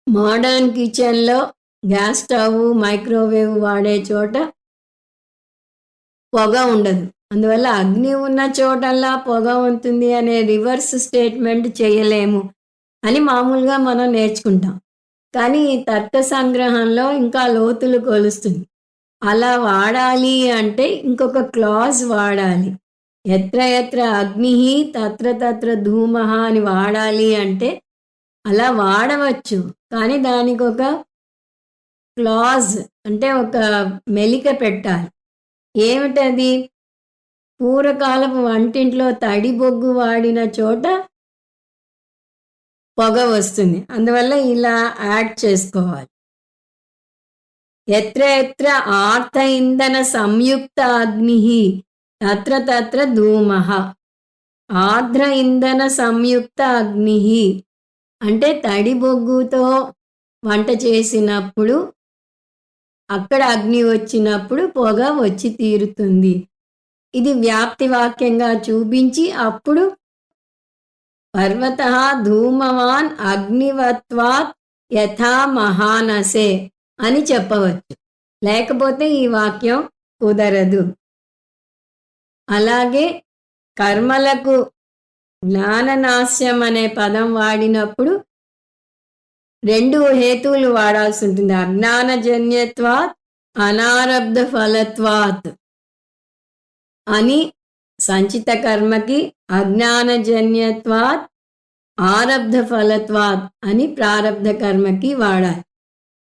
మోడర్న్ కిచెన్లో గ్యాస్ స్టవ్, మైక్రోవేవ్ వాడే చోట పొగ ఉండదు. అందువల్ల అగ్ని ఉన్న చోటల్లా పొగ ఉంటుంది అనే రివర్స్ స్టేట్మెంట్ చేయలేము అని మామూలుగా మనం నేర్చుకుంటాం. కానీ ఈ తర్క సంగ్రహంలో ఇంకా లోతులు కొలుస్తుంది. అలా వాడాలి అంటే ఇంకొక క్లాజ్ వాడాలి. ఎత్ర ఎత్ర అగ్నిః తత్ర తత్ర ధూమః అని వాడాలి అంటే అలా వాడవచ్చు. కానీ దానికి ఒక క్లాజ్ అంటే ఒక మెలిక పెట్టాలి. ఏమిటది? పూర్వకాలపు వంటింట్లో తడి బొగ్గు వాడిన చోట పొగ వస్తుంది. అందువల్ల ఇలా యాడ్ చేసుకోవాలి. ఎత్ర ఎత్ర ఆర్త ఇంధన సంయుక్త అగ్నిః తత్ర తత్ర ధూమః. ఆర్ద్ర ఇంధన సంయుక్త అగ్నిః అంటే తడి బొగ్గుతో వంట చేసినప్పుడు అక్కడ అగ్ని వచ్చినప్పుడు పొగ వచ్చి తీరుతుంది. ఇది వ్యాప్తి వాక్యంగా చూపించి అప్పుడు పర్వతః ధూమవాన్ అగ్నివత్వాత్ యథా మహానసే అని చెప్పవచ్చు. లేకపోతే ఈ వాక్యం కుదరదు. అలాగే కర్మలకు జ్ఞాననాశ్యం అనే పదం వాడినప్పుడు 2 హేతువులు వాడాల్సి ఉంటుంది. అజ్ఞానజన్యత్వాత్ అనారబ్ధ ఫలత్వాత్ అని సంచిత కర్మకి, అజ్ఞానజన్యత్వాత్ ఆరబ్ధ ఫలత్వాత్ అని ప్రారబ్ధ కర్మకి వాడాలి.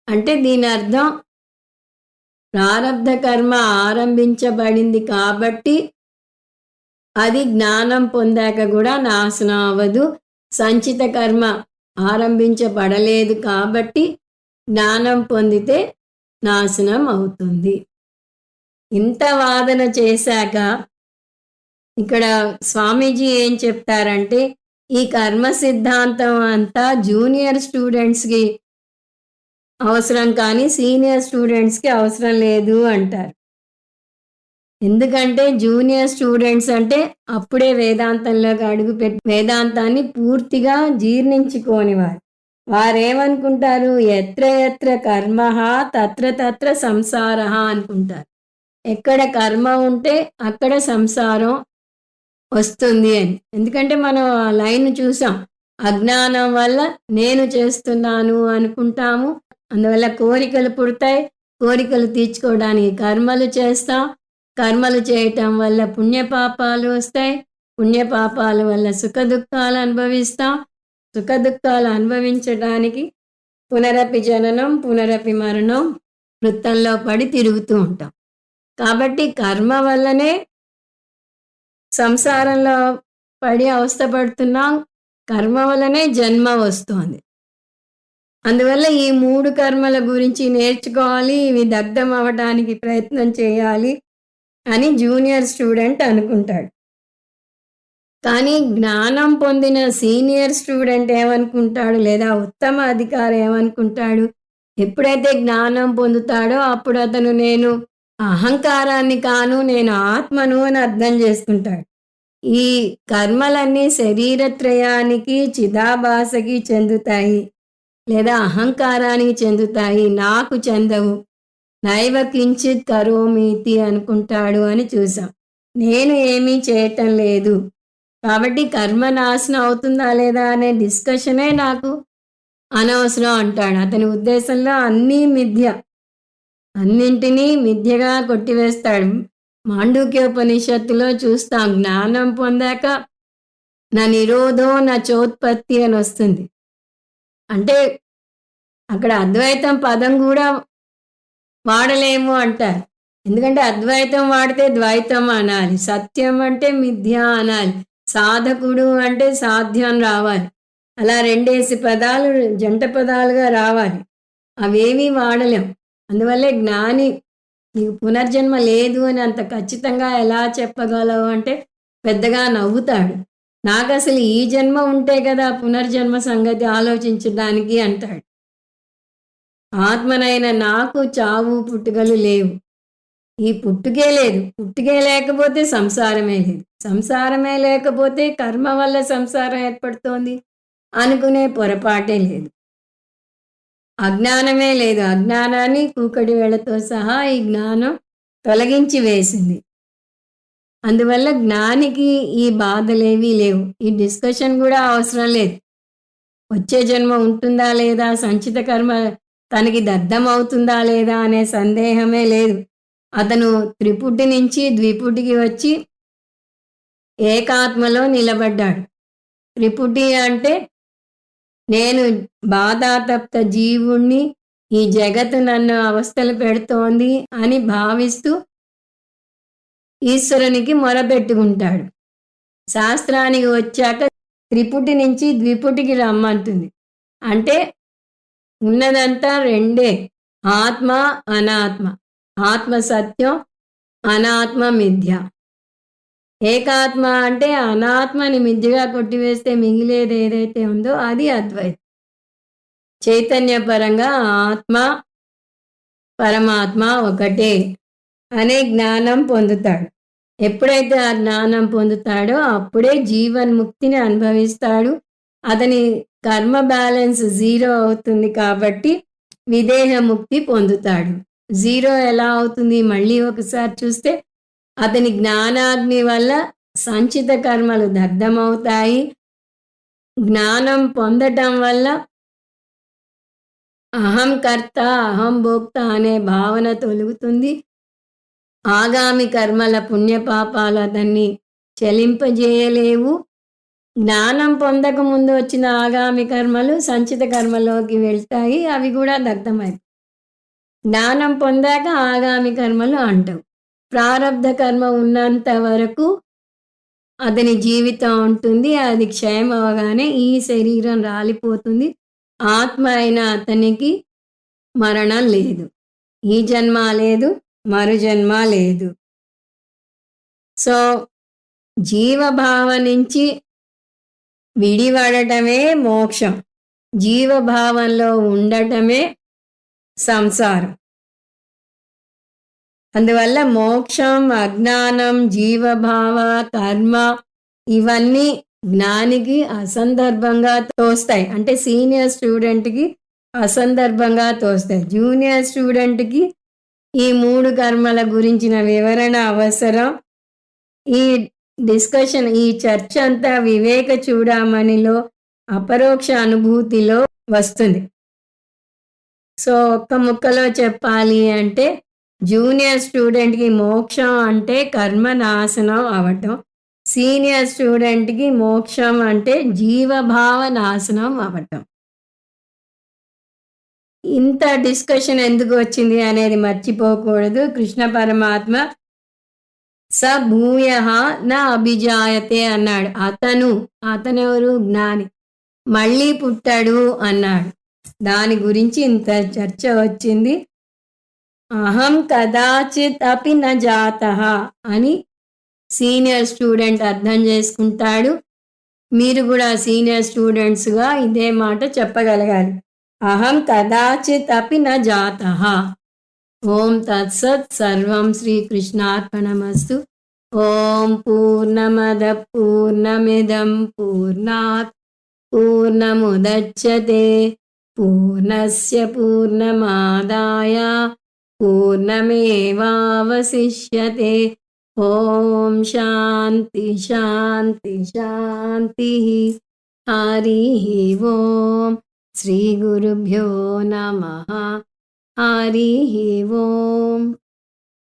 అంటే దీని అర్థం ప్రారబ్ధ కర్మ ఆరంభించబడింది కాబట్టి అది జ్ఞానం పొందాక కూడా నాశనం అవ్వదు. సంచిత కర్మ ఆరంభించబడలేదు కాబట్టి జ్ఞానం పొందితే నాశనం అవుతుంది. ఇంత వాదన చేశాక ఇక్కడ స్వామీజీ ఏం చెప్తారంటే ఈ కర్మ సిద్ధాంతం అంతా జూనియర్ స్టూడెంట్స్కి అవసరం కానీ సీనియర్ స్టూడెంట్స్కి అవసరం లేదు అంటారు. ఎందుకంటే జూనియర్ స్టూడెంట్స్ అంటే అప్పుడే వేదాంతంలోకి అడుగుపెట్టి వేదాంతాన్ని పూర్తిగా జీర్ణించుకోనివారు. వారేమనుకుంటారు? ఎత్ర ఎత్ర కర్మః తత్ర తత్ర సంసారః అనుకుంటారు. ఎక్కడ కర్మ ఉంటే అక్కడ సంసారం వస్తుంది అని. ఎందుకంటే మనం ఆ లైన్ చూసాం. అజ్ఞానం వల్ల నేను చేస్తున్నాను అనుకుంటాము. అందువల్ల కోరికలు పుడతాయి. కోరికలు తీర్చుకోవడానికి కర్మలు చేస్తాం. కర్మలు చేయటం వల్ల పుణ్యపాపాలు వస్తాయి. పుణ్యపాపాల వల్ల సుఖదుఖాలు అనుభవిస్తాం. సుఖదుఖాలు అనుభవించడానికి పునరపి జననం పునరపి మరణం వృత్తంలో పడి తిరుగుతూ ఉంటాం. కాబట్టి కర్మ వల్లనే సంసారంలో పడి అవస్థపడుతున్నాం. కర్మ వల్లనే జన్మ వస్తోంది. అందువల్ల ఈ 3 కర్మల గురించి నేర్చుకోవాలి, ఇవి దగ్ధం అవ్వడానికి ప్రయత్నం చేయాలి అని జూనియర్ స్టూడెంట్ అనుకుంటాడు. కానీ జ్ఞానం పొందిన సీనియర్ స్టూడెంట్ ఏమనుకుంటాడు, లేదా ఉత్తమ అధికారి ఏమనుకుంటాడు? ఎప్పుడైతే జ్ఞానం పొందుతాడో అప్పుడు అతను నేను అహంకారాన్ని కాను, నేను ఆత్మను అని అర్థం చేసుకుంటాడు. ఈ కర్మలన్నీ శరీరత్రయానికి చిదాభాసకి చెందుతాయి, లేదా అహంకారానికి చెందుతాయి, నాకు చెందవు. నైవ కించిత్ కరోమీతి అనుకుంటాడు అని చూసాం. నేను ఏమీ చేయటం లేదు, కాబట్టి కర్మ నాశనం అవుతుందా లేదా అనే డిస్కషనే నాకు అనవసరం అంటాడు. అతని ఉద్దేశంలో అన్నీ మిథ్య, అన్నింటినీ మిథ్యగా కొట్టివేస్తాడు. మాండూక్యోపనిషత్తులో చూస్తాం, జ్ఞానం పొందాక నా నిరోధో నా చోత్పత్తి అని వస్తుంది. అంటే అక్కడ అద్వైతం పదం కూడా వాడలేము అంటారు. ఎందుకంటే అద్వైతం వాడితే ద్వైతం అనాలి, సత్యం అంటే మిథ్య అనాలి, సాధకుడు అంటే సాధ్యం రావాలి. అలా రెండేసి పదాలు జంట పదాలుగా రావాలి. అవేమీ వాడలేం. అందువల్లే జ్ఞాని నీకు పునర్జన్మ లేదు అని అంత ఖచ్చితంగా ఎలా చెప్పగలవు అంటే పెద్దగా నవ్వుతాడు. నాకు అసలు ఈ జన్మ ఉంటే కదా పునర్జన్మ సంగతి ఆలోచించడానికి అంటాడు. ఆత్మనైన నాకు చావు పుట్టుకలు లేవు. ఈ పుట్టుకే లేదు, పుట్టుకే లేకపోతే సంసారమే లేదు, సంసారమే లేకపోతే కర్మ వల్ల సంసారం ఏర్పడుతోంది అనుకునే పొరపాటే లేదు. అజ్ఞానమే లేదు, అజ్ఞానాన్ని కూకటి వేళతో సహా ఈ జ్ఞానం తొలగించి వేసింది. అందువల్ల జ్ఞానికి ఈ బాధలేవీ లేవు. ఈ డిస్కషన్ కూడా అవసరం లేదు. వచ్చే జన్మ ఉంటుందా లేదా, సంచిత కర్మ తనకి దగ్ధమవుతుందా లేదా అనే సందేహమే లేదు. అతను త్రిపుటి నుంచి ద్విపుటికి వచ్చి ఏకాత్మలో నిలబడ్డాడు. త్రిపుటి అంటే నేను బాధాతప్త జీవుణ్ణి, ఈ జగత్తు నన్ను అవస్థలు పెడుతోంది అని భావిస్తూ ఈశ్వరునికి మొరపెట్టుకుంటాడు. శాస్త్రానికి వచ్చాక త్రిపుటి నుంచి ద్విపుటికి రమ్మంటుంది. అంటే ఉన్నదంతా రెండే, ఆత్మ అనాత్మ, ఆత్మ సత్యం, అనాత్మ మిథ్య. ఏకాత్మ అంటే అనాత్మని మిథ్యగా కొట్టివేస్తే మిగిలేది ఏదైతే ఉందో అది అద్వైతం. చైతన్యపరంగా ఆత్మ పరమాత్మ ఒకటే అనే జ్ఞానం పొందుతాడు. ఎప్పుడైతే ఆ జ్ఞానం పొందుతాడో అప్పుడే జీవన్ముక్తిని అనుభవిస్తాడు. అతని కర్మ బ్యాలెన్స్ 0 అవుతుంది కాబట్టి విదేహముక్తి పొందుతాడు. 0 ఎలా అవుతుంది మళ్ళీ ఒకసారి చూస్తే, అతని జ్ఞానాగ్ని వల్ల సంచిత కర్మలు దగ్ధమవుతాయి. జ్ఞానం పొందటం వల్ల అహం కర్త అహం భోక్త అనే భావన తొలుగుతుంది. ఆగామి కర్మల పుణ్యపాపాలు అతన్ని చెలింపజేయలేవు. జ్ఞానం పొందక ముందు వచ్చిన ఆగామి కర్మలు సంచిత కర్మలోకి వెళ్తాయి, అవి కూడా దగ్ధమవుతాయి. జ్ఞానం పొందాక ఆగామి కర్మలు అంటావు. ప్రారబ్ధ కర్మ ఉన్నంత వరకు అతని జీవితం ఉంటుంది. అది క్షయం అవగానే ఈ శరీరం రాలిపోతుంది. ఆత్మ అయిన అతనికి మరణం లేదు, ఈ జన్మ లేదు, మరు జన్మ లేదు. సో జీవభావ నుంచి విడివడటమే మోక్షం, జీవభావంలో ఉండటమే సంసారం. అందువల్ల మోక్షం, అజ్ఞానం, జీవభావ, కర్మ ఇవన్నీ జ్ఞానికి అసందర్భంగా తోస్తాయి. అంటే సీనియర్ స్టూడెంట్కి అసందర్భంగా తోస్తాయి. జూనియర్ స్టూడెంట్కి ఈ 3 కర్మల గురించిన వివరణ అవసరం. ఈ డిస్కషన్, ఈ చర్చ అంతా వివేక చూడామణిలో అపరోక్ష అనుభూతిలో వస్తుంది. సో ఒక్క ముక్కలో చెప్పాలి అంటే జూనియర్ స్టూడెంట్కి మోక్షం అంటే కర్మ నాశనం అవటం, సీనియర్ స్టూడెంట్కి మోక్షం అంటే జీవభావ నాశనం అవటం. ఇంత డిస్కషన్ ఎందుకు వచ్చింది అనేది మర్చిపోకూడదు. కృష్ణ పరమాత్మ స భూయః న అభిజాయతే అన్నాడు. అతనెవరు? జ్ఞాని. మళ్ళీ పుట్టాడు అన్నాడు. దాని గురించి ఇంత చర్చ వచ్చింది. అహం కదాచిత్ అపి న జాతః అని సీనియర్ స్టూడెంట్ అర్థం చేసుకుంటాడు. మీరు కూడా సీనియర్ స్టూడెంట్స్గా ఇదే మాట చెప్పగలగాలి. అహం కదాచిత్ అపి న జాతః. ఓం తత్సత్. సర్వం శ్రీకృష్ణార్పణమస్తు. ఓం పూర్ణమద పూర్ణమిదం పూర్ణాత్ పూర్ణముదచ్యతే పూర్ణస్య పూర్ణమాదాయ పూర్ణమేవావశిష్యతే. ఓం శాంతి శాంతి శాంతి. హరి ఓం. శ్రీ గురుభ్యో నమః. హరి ఓం.